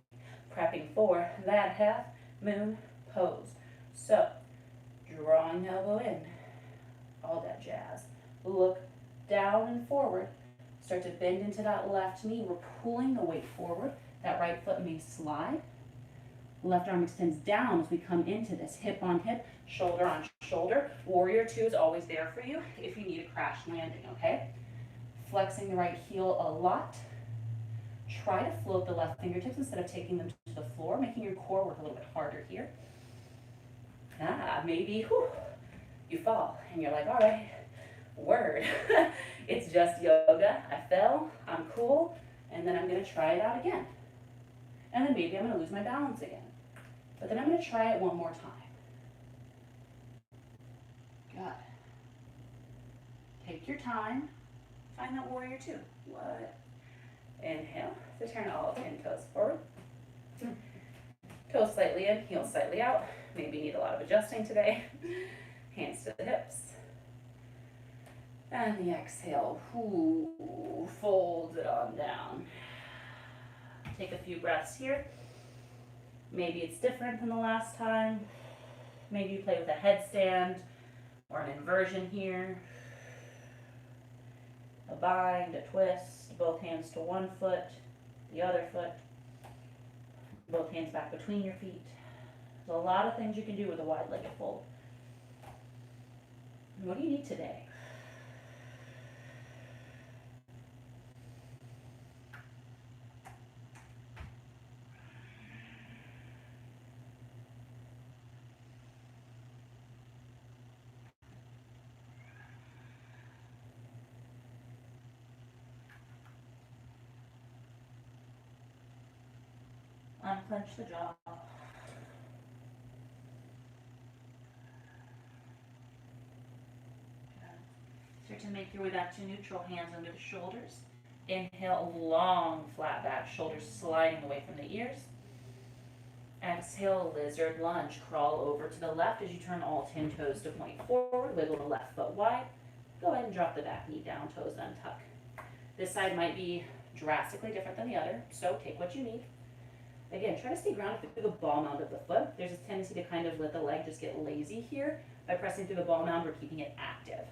Prepping for that half moon pose. So, drawing the elbow in. All that jazz. Look down and forward. Start to bend into that left knee. We're pulling the weight forward. That right foot may slide. Left arm extends down as we come into this. Hip on hip, shoulder on shoulder. Warrior two is always there for you if you need a crash landing, okay? Flexing the right heel a lot. Try to float the left fingertips instead of taking them to the floor, making your core work a little bit harder here. Maybe you fall and you're like, all right, word. It's just yoga. I fell, I'm cool, and then I'm gonna try it out again. And then maybe I'm gonna lose my balance again. But then I'm gonna try it one more time. Good. Take your time. Find that warrior two. What? Inhale to turn all 10 toes forward. Toes slightly in, heels slightly out. Maybe you need a lot of adjusting today. Hands to the hips. And the exhale, fold it on down. Take a few breaths here. Maybe it's different than the last time. Maybe you play with a headstand or an inversion here. A bind, a twist, both hands to one foot, the other foot, both hands back between your feet. There's a lot of things you can do with a wide-legged fold. And what do you need today? Unclench the jaw. Start to make your way back to neutral, hands under the shoulders. Inhale, long flat back, shoulders sliding away from the ears. Exhale, lizard lunge. Crawl over to the left as you turn all 10 toes to point forward. Wiggle the left foot wide. Go ahead and drop the back knee down, toes untuck. This side might be drastically different than the other, so take what you need. Again, try to stay grounded through the ball mound of the foot. There's a tendency to kind of let the leg just get lazy here. By pressing through the ball mound, we're keeping it active.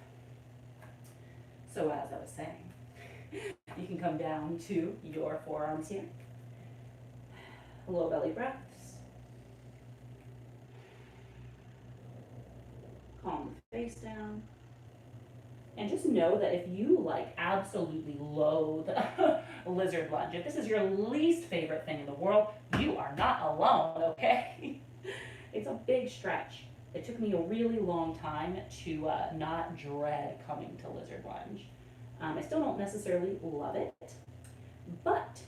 So as I was saying, you can come down to your forearms here. Low belly breaths. Calm the face down. And just know that if you absolutely loathe lizard lunge, if this is your least favorite thing in the world, you are not alone, okay? It's a big stretch. It took me a really long time to not dread coming to lizard lunge. I still don't necessarily love it, but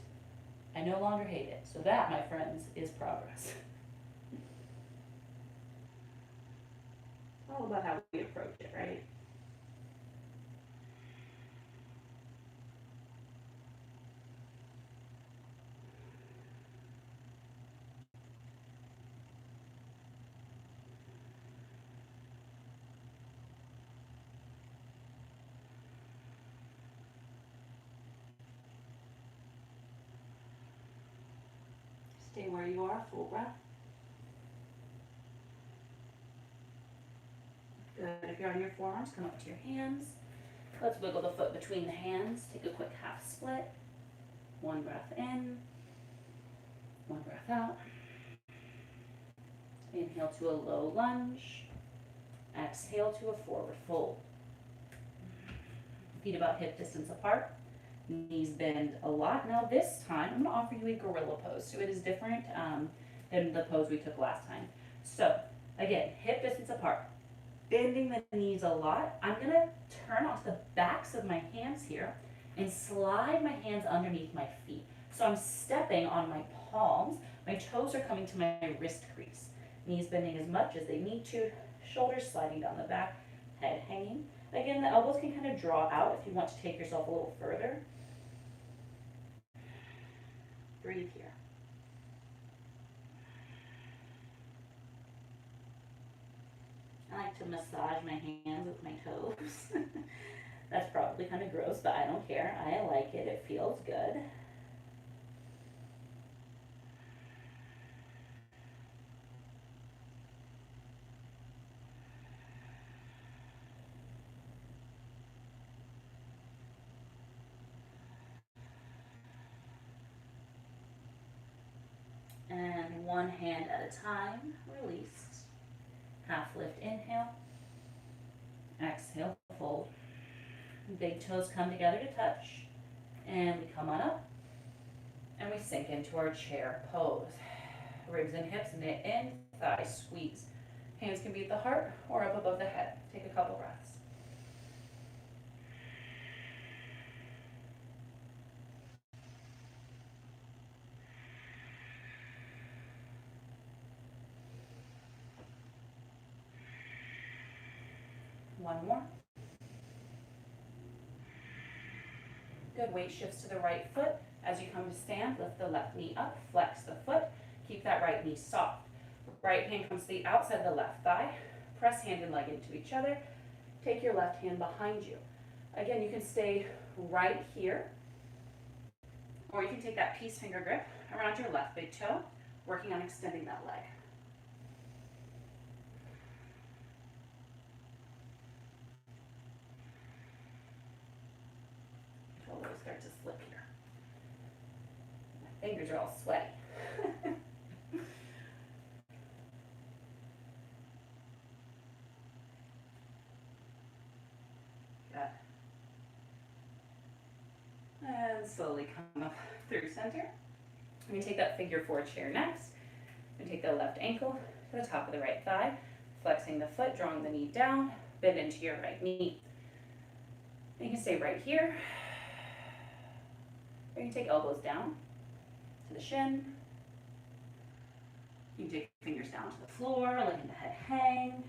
I no longer hate it. So that, my friends, is progress. It's all about how we approach it, right? Stay where you are, full breath. Good. If you're on your forearms, come up to your hands. Let's wiggle the foot between the hands. Take a quick half split. One breath in, one breath out. Inhale to a low lunge. Exhale to a forward fold. Feet about hip distance apart. Knees bend a lot. Now this time, I'm going to offer you a gorilla pose. So it is different than the pose we took last time. So again, hip distance apart. Bending the knees a lot. I'm going to turn onto the backs of my hands here and slide my hands underneath my feet. So I'm stepping on my palms. My toes are coming to my wrist crease. Knees bending as much as they need to. Shoulders sliding down the back. Head hanging. Again, the elbows can kind of draw out if you want to take yourself a little further. Breathe here. I like to massage my hands with my toes. That's probably kind of gross, but I don't care. I like it. It feels good. And one hand at a time, release. Half lift, inhale. Exhale, fold. Big toes come together to touch. And we come on up. And we sink into our chair pose. Ribs and hips knit in, thighs squeeze. Hands can be at the heart or up above the head. Take a couple breaths. One more. Good. Weight shifts to the right foot. As you come to stand, lift the left knee up, flex the foot, keep that right knee soft. Right hand comes to the outside of the left thigh. Press hand and leg into each other. Take your left hand behind you. Again, you can stay right here, or you can take that peace finger grip around your left big toe, working on extending that leg. Until those start to slip here. My fingers are all sweaty. Good. And slowly come up through center. I'm going to take that figure four chair next. I'm going to take the left ankle to the top of the right thigh, flexing the foot, drawing the knee down, bend into your right knee. And you can stay right here. Or you can take elbows down to the shin. You can take fingers down to the floor, letting the head hang.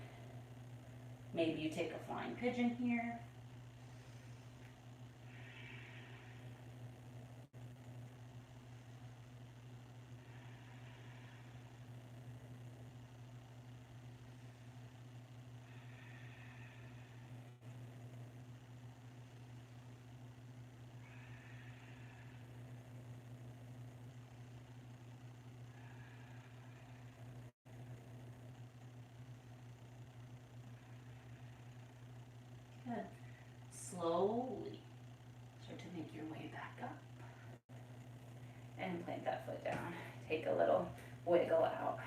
Maybe you take a flying pigeon here. Good. Slowly start to make your way back up. And plant that foot down. Take a little wiggle out.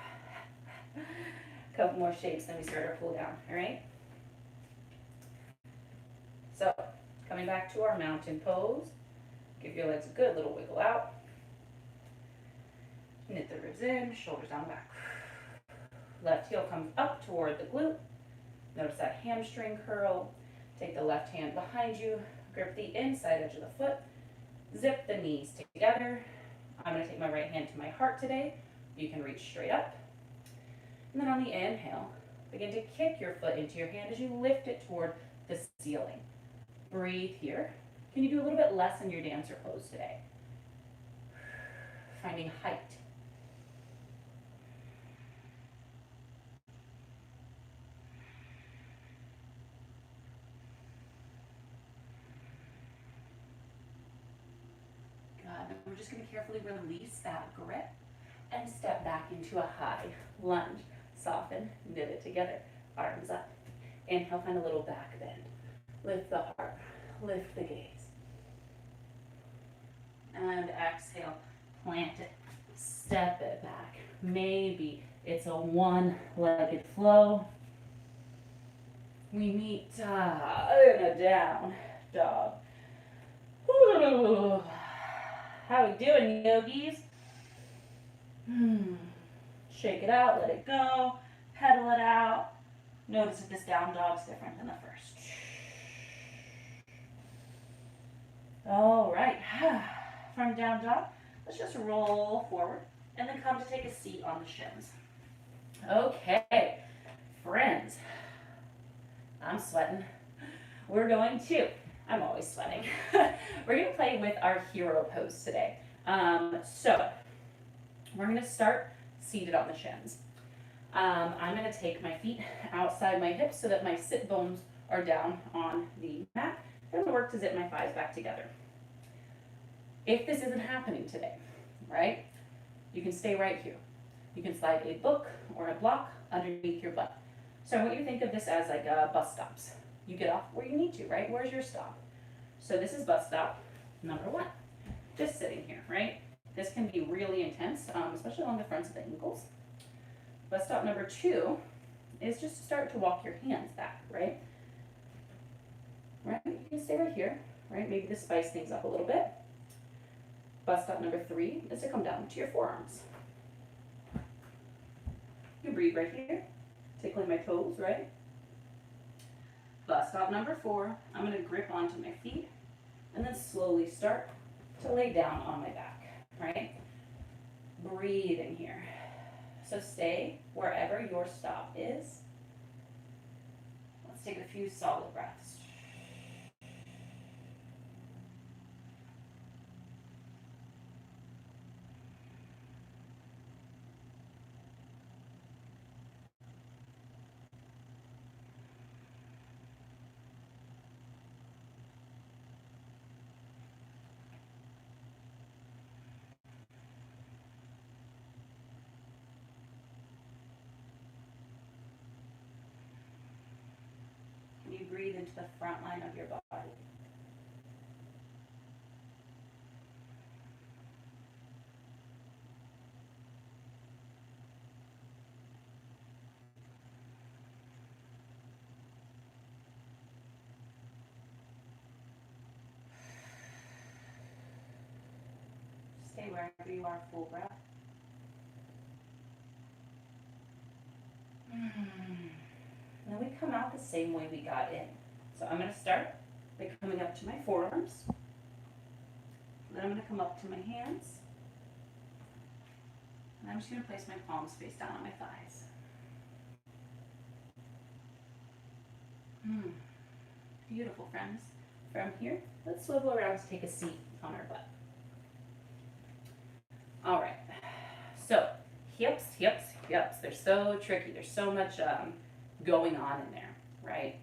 Couple more shapes, then we start our pull down, all right? So, coming back to our mountain pose. Give your legs a good little wiggle out. Knit the ribs in, shoulders down back. Left heel comes up toward the glute. Notice that hamstring curl. Take the left hand behind you, grip the inside edge of the foot, zip the knees together. I'm going to take my right hand to my heart today. You can reach straight up. And then on the inhale, begin to kick your foot into your hand as you lift it toward the ceiling. Breathe here. Can you do a little bit less in your dancer pose today? Finding height. We're just going to carefully release that grip and step back into a high lunge. Soften, knit it together, arms up. Inhale, find a little back bend. Lift the heart, lift the gaze. And exhale, plant it, step it back. Maybe it's a one-legged flow. We meet in a down dog. Ooh. How we doing, yogis? Shake it out, let it go, pedal it out. Notice if this down dog's different than the first. All right, from down dog, let's just roll forward and then come to take a seat on the shins. Okay, friends, I'm sweating. We're going to, I'm always sweating. We're going to play with our hero pose today. So we're going to start seated on the shins. I'm going to take my feet outside my hips so that my sit bones are down on the mat. I'm going to work to zip my thighs back together. If this isn't happening today, right, you can stay right here. You can slide a book or a block underneath your butt. So I want you to think of this as like bus stops. You get off where you need to, right? Where's your stop? So this is bus stop number 1. Just sitting here, right? This can be really intense, especially on the fronts of the ankles. Bus stop number 2 is just to start to walk your hands back, right? Right? You can stay right here, right? Maybe to spice things up a little bit. Bus stop number 3 is to come down to your forearms. You breathe right here. tickling my toes, right? Bus stop number 4, I'm going to grip onto my feet and then slowly start to lay down on my back, right? Breathe in here. So stay wherever your stop is. Let's take a few solid breaths. Can you breathe into the front line of your body? Stay wherever you are, full breath. And then we come out the same way we got in. So I'm going to start by coming up to my forearms. Then I'm going to come up to my hands. And I'm just going to place my palms face down on my thighs. Beautiful, friends. From here, let's swivel around to take a seat on our butt. All right. So hips, hips, hips. They're so tricky. There's so much going on in there, right?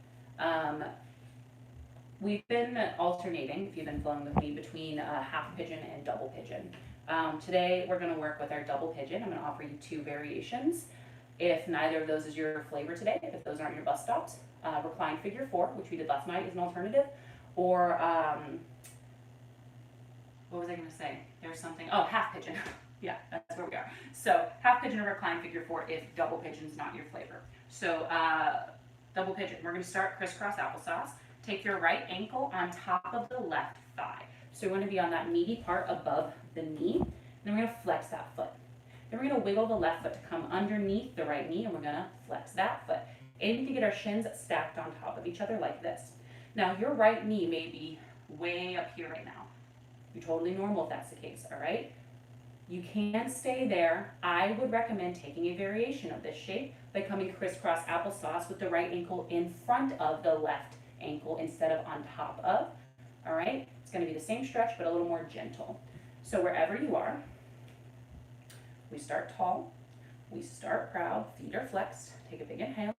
We've been alternating, if you've been flowing with me, between half pigeon and double pigeon. Today, we're going to work with our double pigeon. I'm going to offer you 2 variations. If neither of those is your flavor today, if those aren't your bus stops, recline figure 4, which we did last night, is an alternative. Or, what was I going to say? There's something, oh, half pigeon. Yeah, that's where we are. So half pigeon or recline figure 4 if double pigeon is not your flavor. So double pigeon, we're going to start crisscross applesauce. Take your right ankle on top of the left thigh. So we're going to be on that meaty part above the knee. And then we're going to flex that foot. Then we're going to wiggle the left foot to come underneath the right knee, and we're going to flex that foot. Aiming to get our shins stacked on top of each other like this. Now your right knee may be way up here right now. You're totally normal if that's the case, all right? You can stay there. I would recommend taking a variation of this shape by coming crisscross applesauce with the right ankle in front of the left ankle instead of on top of, all right? It's gonna be the same stretch, but a little more gentle. So wherever you are, we start tall, we start proud, feet are flexed, take a big inhale.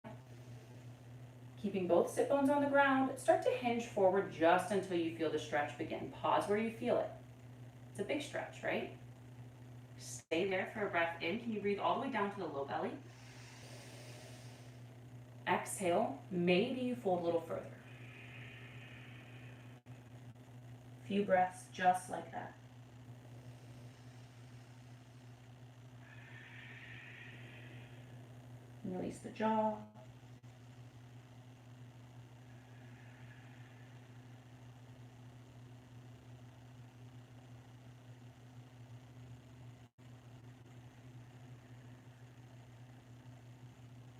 Keeping both sit bones on the ground, start to hinge forward just until you feel the stretch begin. Pause where you feel it. It's a big stretch, right? Stay there for a breath in. Can you breathe all the way down to the low belly? Exhale, maybe you fold a little further. Few breaths just like that. Release the jaw.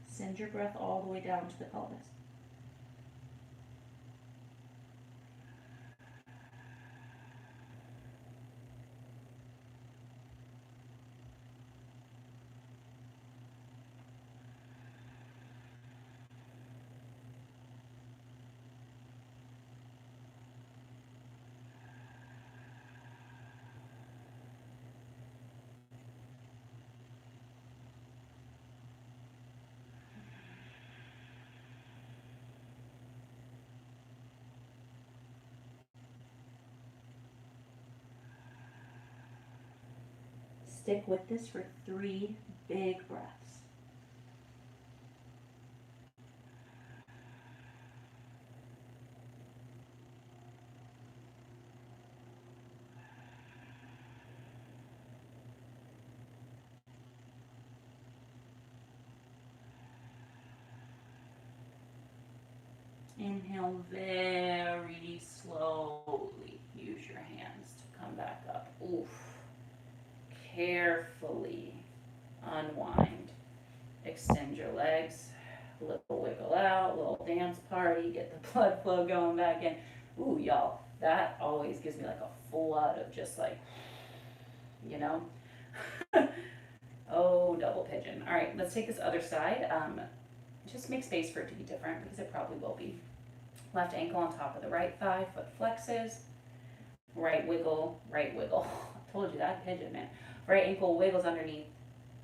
Send your breath all the way down to the pelvis. Stick with this for 3 big breaths. Inhale very slowly. Use your hands to come back up. Oof. Carefully unwind. Extend your legs. A little wiggle out, little dance party, get the blood flow going back in. Ooh, y'all, that always gives me like a flood of just like, you know? Oh, double pigeon. All right, let's take this other side. Just make space for it to be different because it probably will be. Left ankle on top of the right thigh, foot flexes. Right wiggle, right wiggle. I told you that pigeon, man. Right ankle wiggles underneath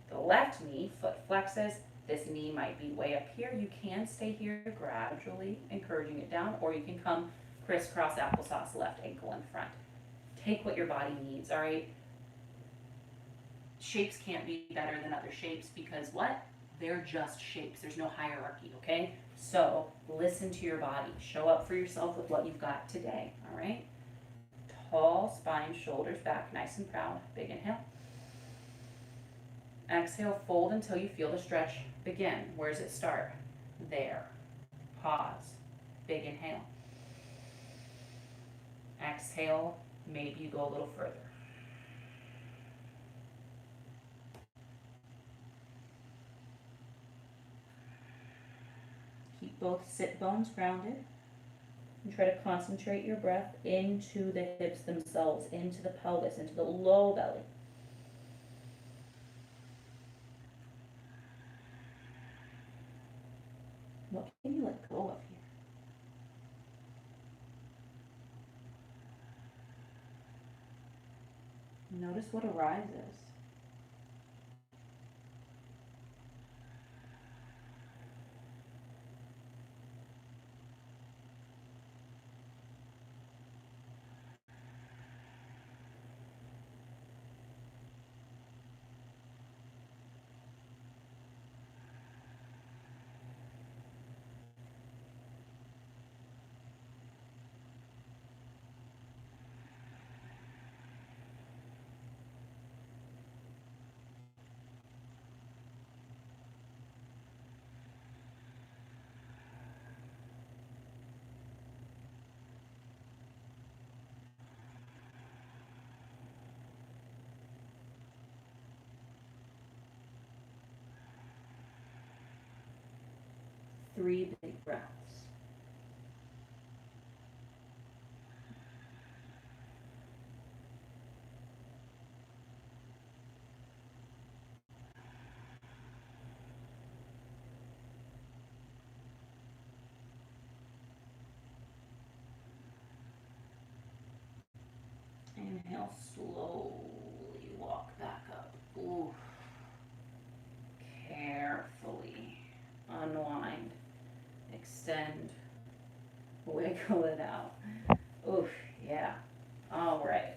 the left knee, foot flexes. This knee might be way up here. You can stay here gradually, encouraging it down, or you can come crisscross applesauce, left ankle in front. Take what your body needs, all right? Shapes can't be better than other shapes because what? They're just shapes. There's no hierarchy, okay? So listen to your body. Show up for yourself with what you've got today, all right? Tall spine, shoulders back, nice and proud. Big inhale. Exhale, fold until you feel the stretch begin. Where does it start? There. Pause. Big inhale. Exhale, maybe you go a little further. Keep both sit bones grounded. And try to concentrate your breath into the hips themselves, into the pelvis, into the low belly. What can you let go of here? Notice what arises. Three big breaths. Inhale, slowly walk back up. Ooh. Carefully unwind, extend, wiggle it out. Oof, yeah. All right.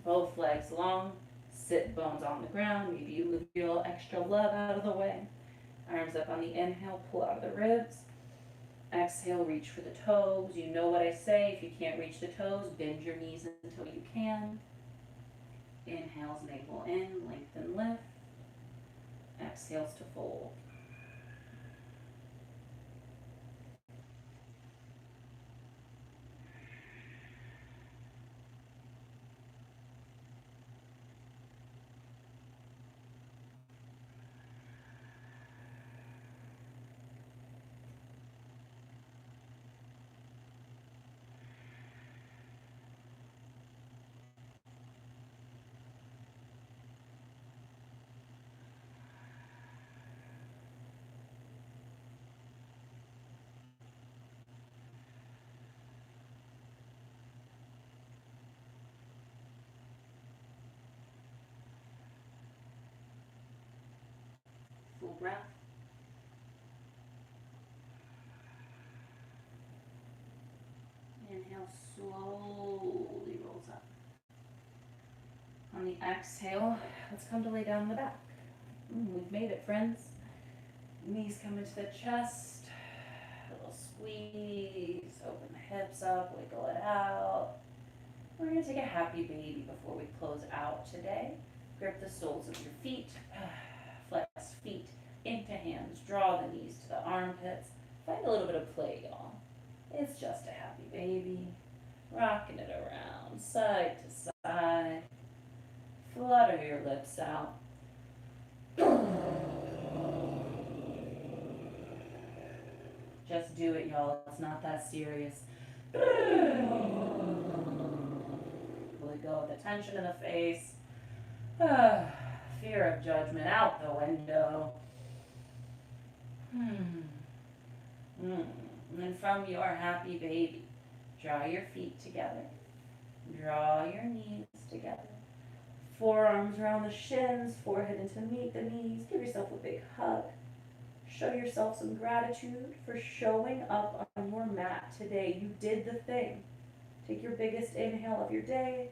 Both legs long, sit bones on the ground. Maybe you feel extra love out of the way. Arms up on the inhale, pull out of the ribs. Exhale, reach for the toes. You know what I say. If you can't reach the toes, bend your knees until you can. Inhales, navel in, lengthen, lift. Exhales to fold. Full breath. Inhale, slowly rolls up. On the exhale, let's come to lay down on the back. We've made it, friends. Knees come into the chest. A little squeeze. Open the hips up, wiggle it out. We're going to take a happy baby before we close out today. Grip the soles of your feet. Flex feet into hands. Draw the knees to the armpits. Find a little bit of play, y'all. It's just a happy baby. Rocking it around, side to side. Flutter your lips out. Just do it, y'all. It's not that serious. Let go of the tension in the face. Fear of judgment out the window. And then from your happy baby, draw your feet together. Draw your knees together. Forearms around the shins, forehead into meet the knees. Give yourself a big hug. Show yourself some gratitude for showing up on your mat today. You did the thing. Take your biggest inhale of your day.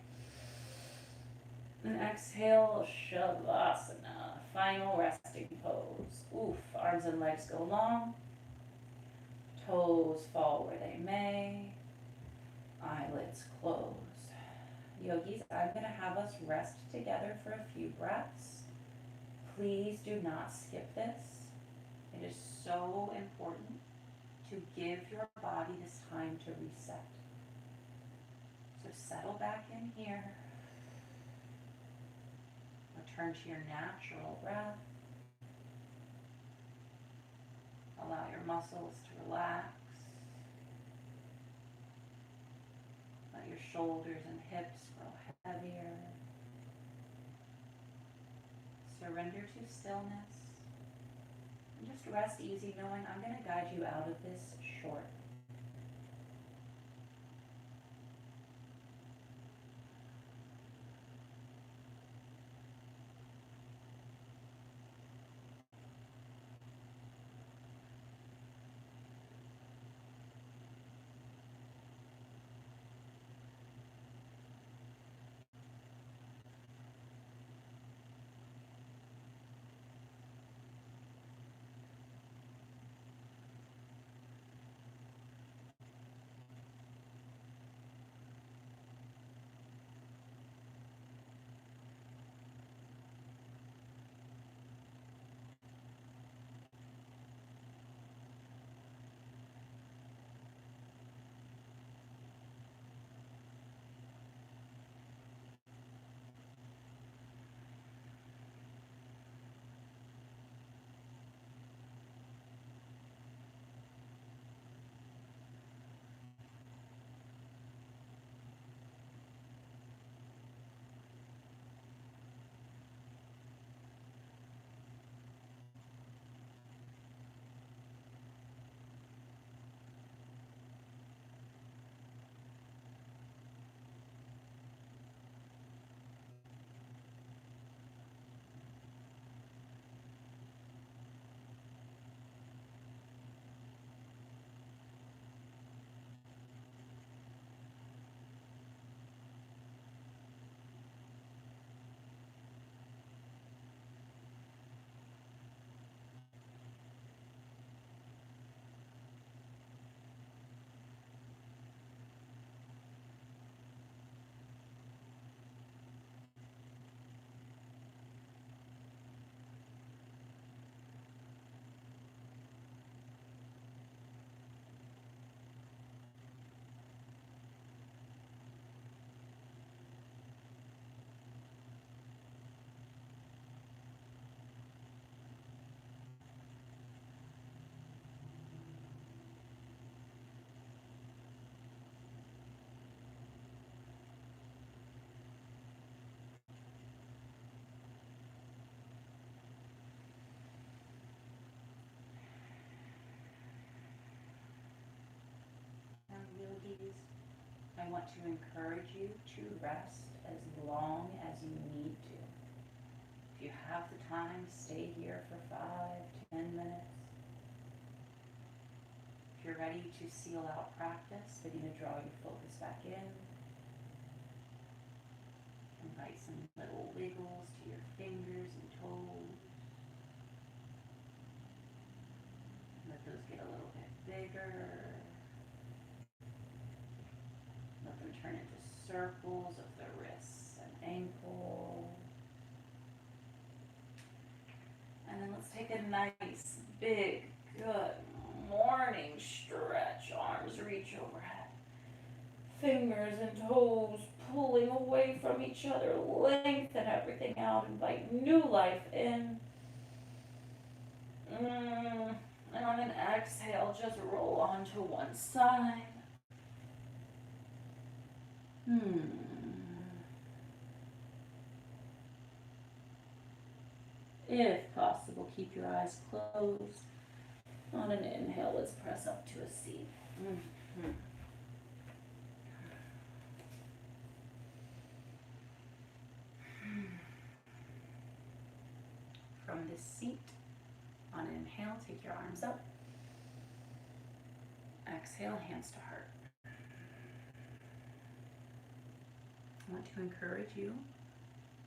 And exhale, Shavasana. Final resting pose. Oof, arms and legs go long. Toes fall where they may. Eyelids close. Yogis, I'm going to have us rest together for a few breaths. Please do not skip this. It is so important to give your body this time to reset. So settle back in here. Return to your natural breath. Allow your muscles to relax. Let your shoulders and hips grow heavier. Surrender to stillness. And just rest easy, knowing I'm going to guide you out of this short. Yogis, I want to encourage you to rest as long as you need to. If you have the time, stay here for 5-10 minutes. If you're ready to seal out practice, begin to draw your focus back in. Invite some little wiggles to your fingers and toes. Let those get a little bit bigger. Let them turn into circles of the wrists and ankles. And then let's take a nice, big, good morning stretch. Arms reach overhead. Fingers and toes pulling away from each other. Lengthen everything out. Invite new life in. And on an exhale, just roll onto one side. If possible, keep your eyes closed. On an inhale, let's press up to a seat. From this seat, on an inhale, take your arms up. Exhale, hands to heart. I want to encourage you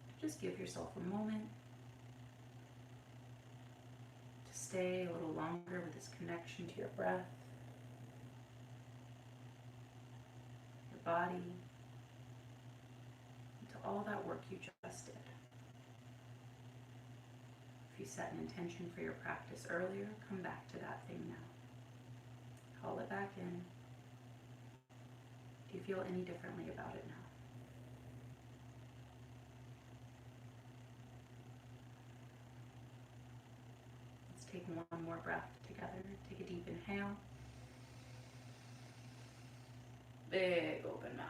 to just give yourself a moment to stay a little longer with this connection to your breath, your body, and to all that work you just did. If you set an intention for your practice earlier, come back to that thing now. Call it back in. Do you feel any differently about it now? Let's take one more breath together. Take a deep inhale. Big open mouth.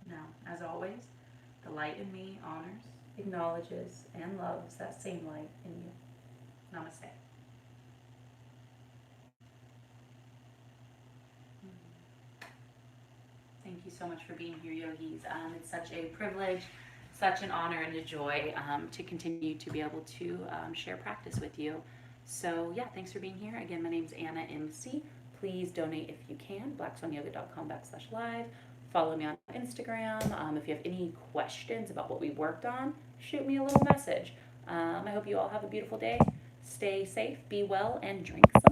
Now, as always, the light in me honors, acknowledges, and loves that same light in you. Namaste. Thank you so much for being here, yogis. It's such a privilege, such an honor and a joy to continue to be able to share practice with you. So yeah, thanks for being here. Again, my name's Anna MC. Please donate if you can, blackswanyoga.com/live. Follow me on Instagram. If you have any questions about what we worked on, shoot me a little message. I hope you all have a beautiful day. Stay safe, be well, and drink some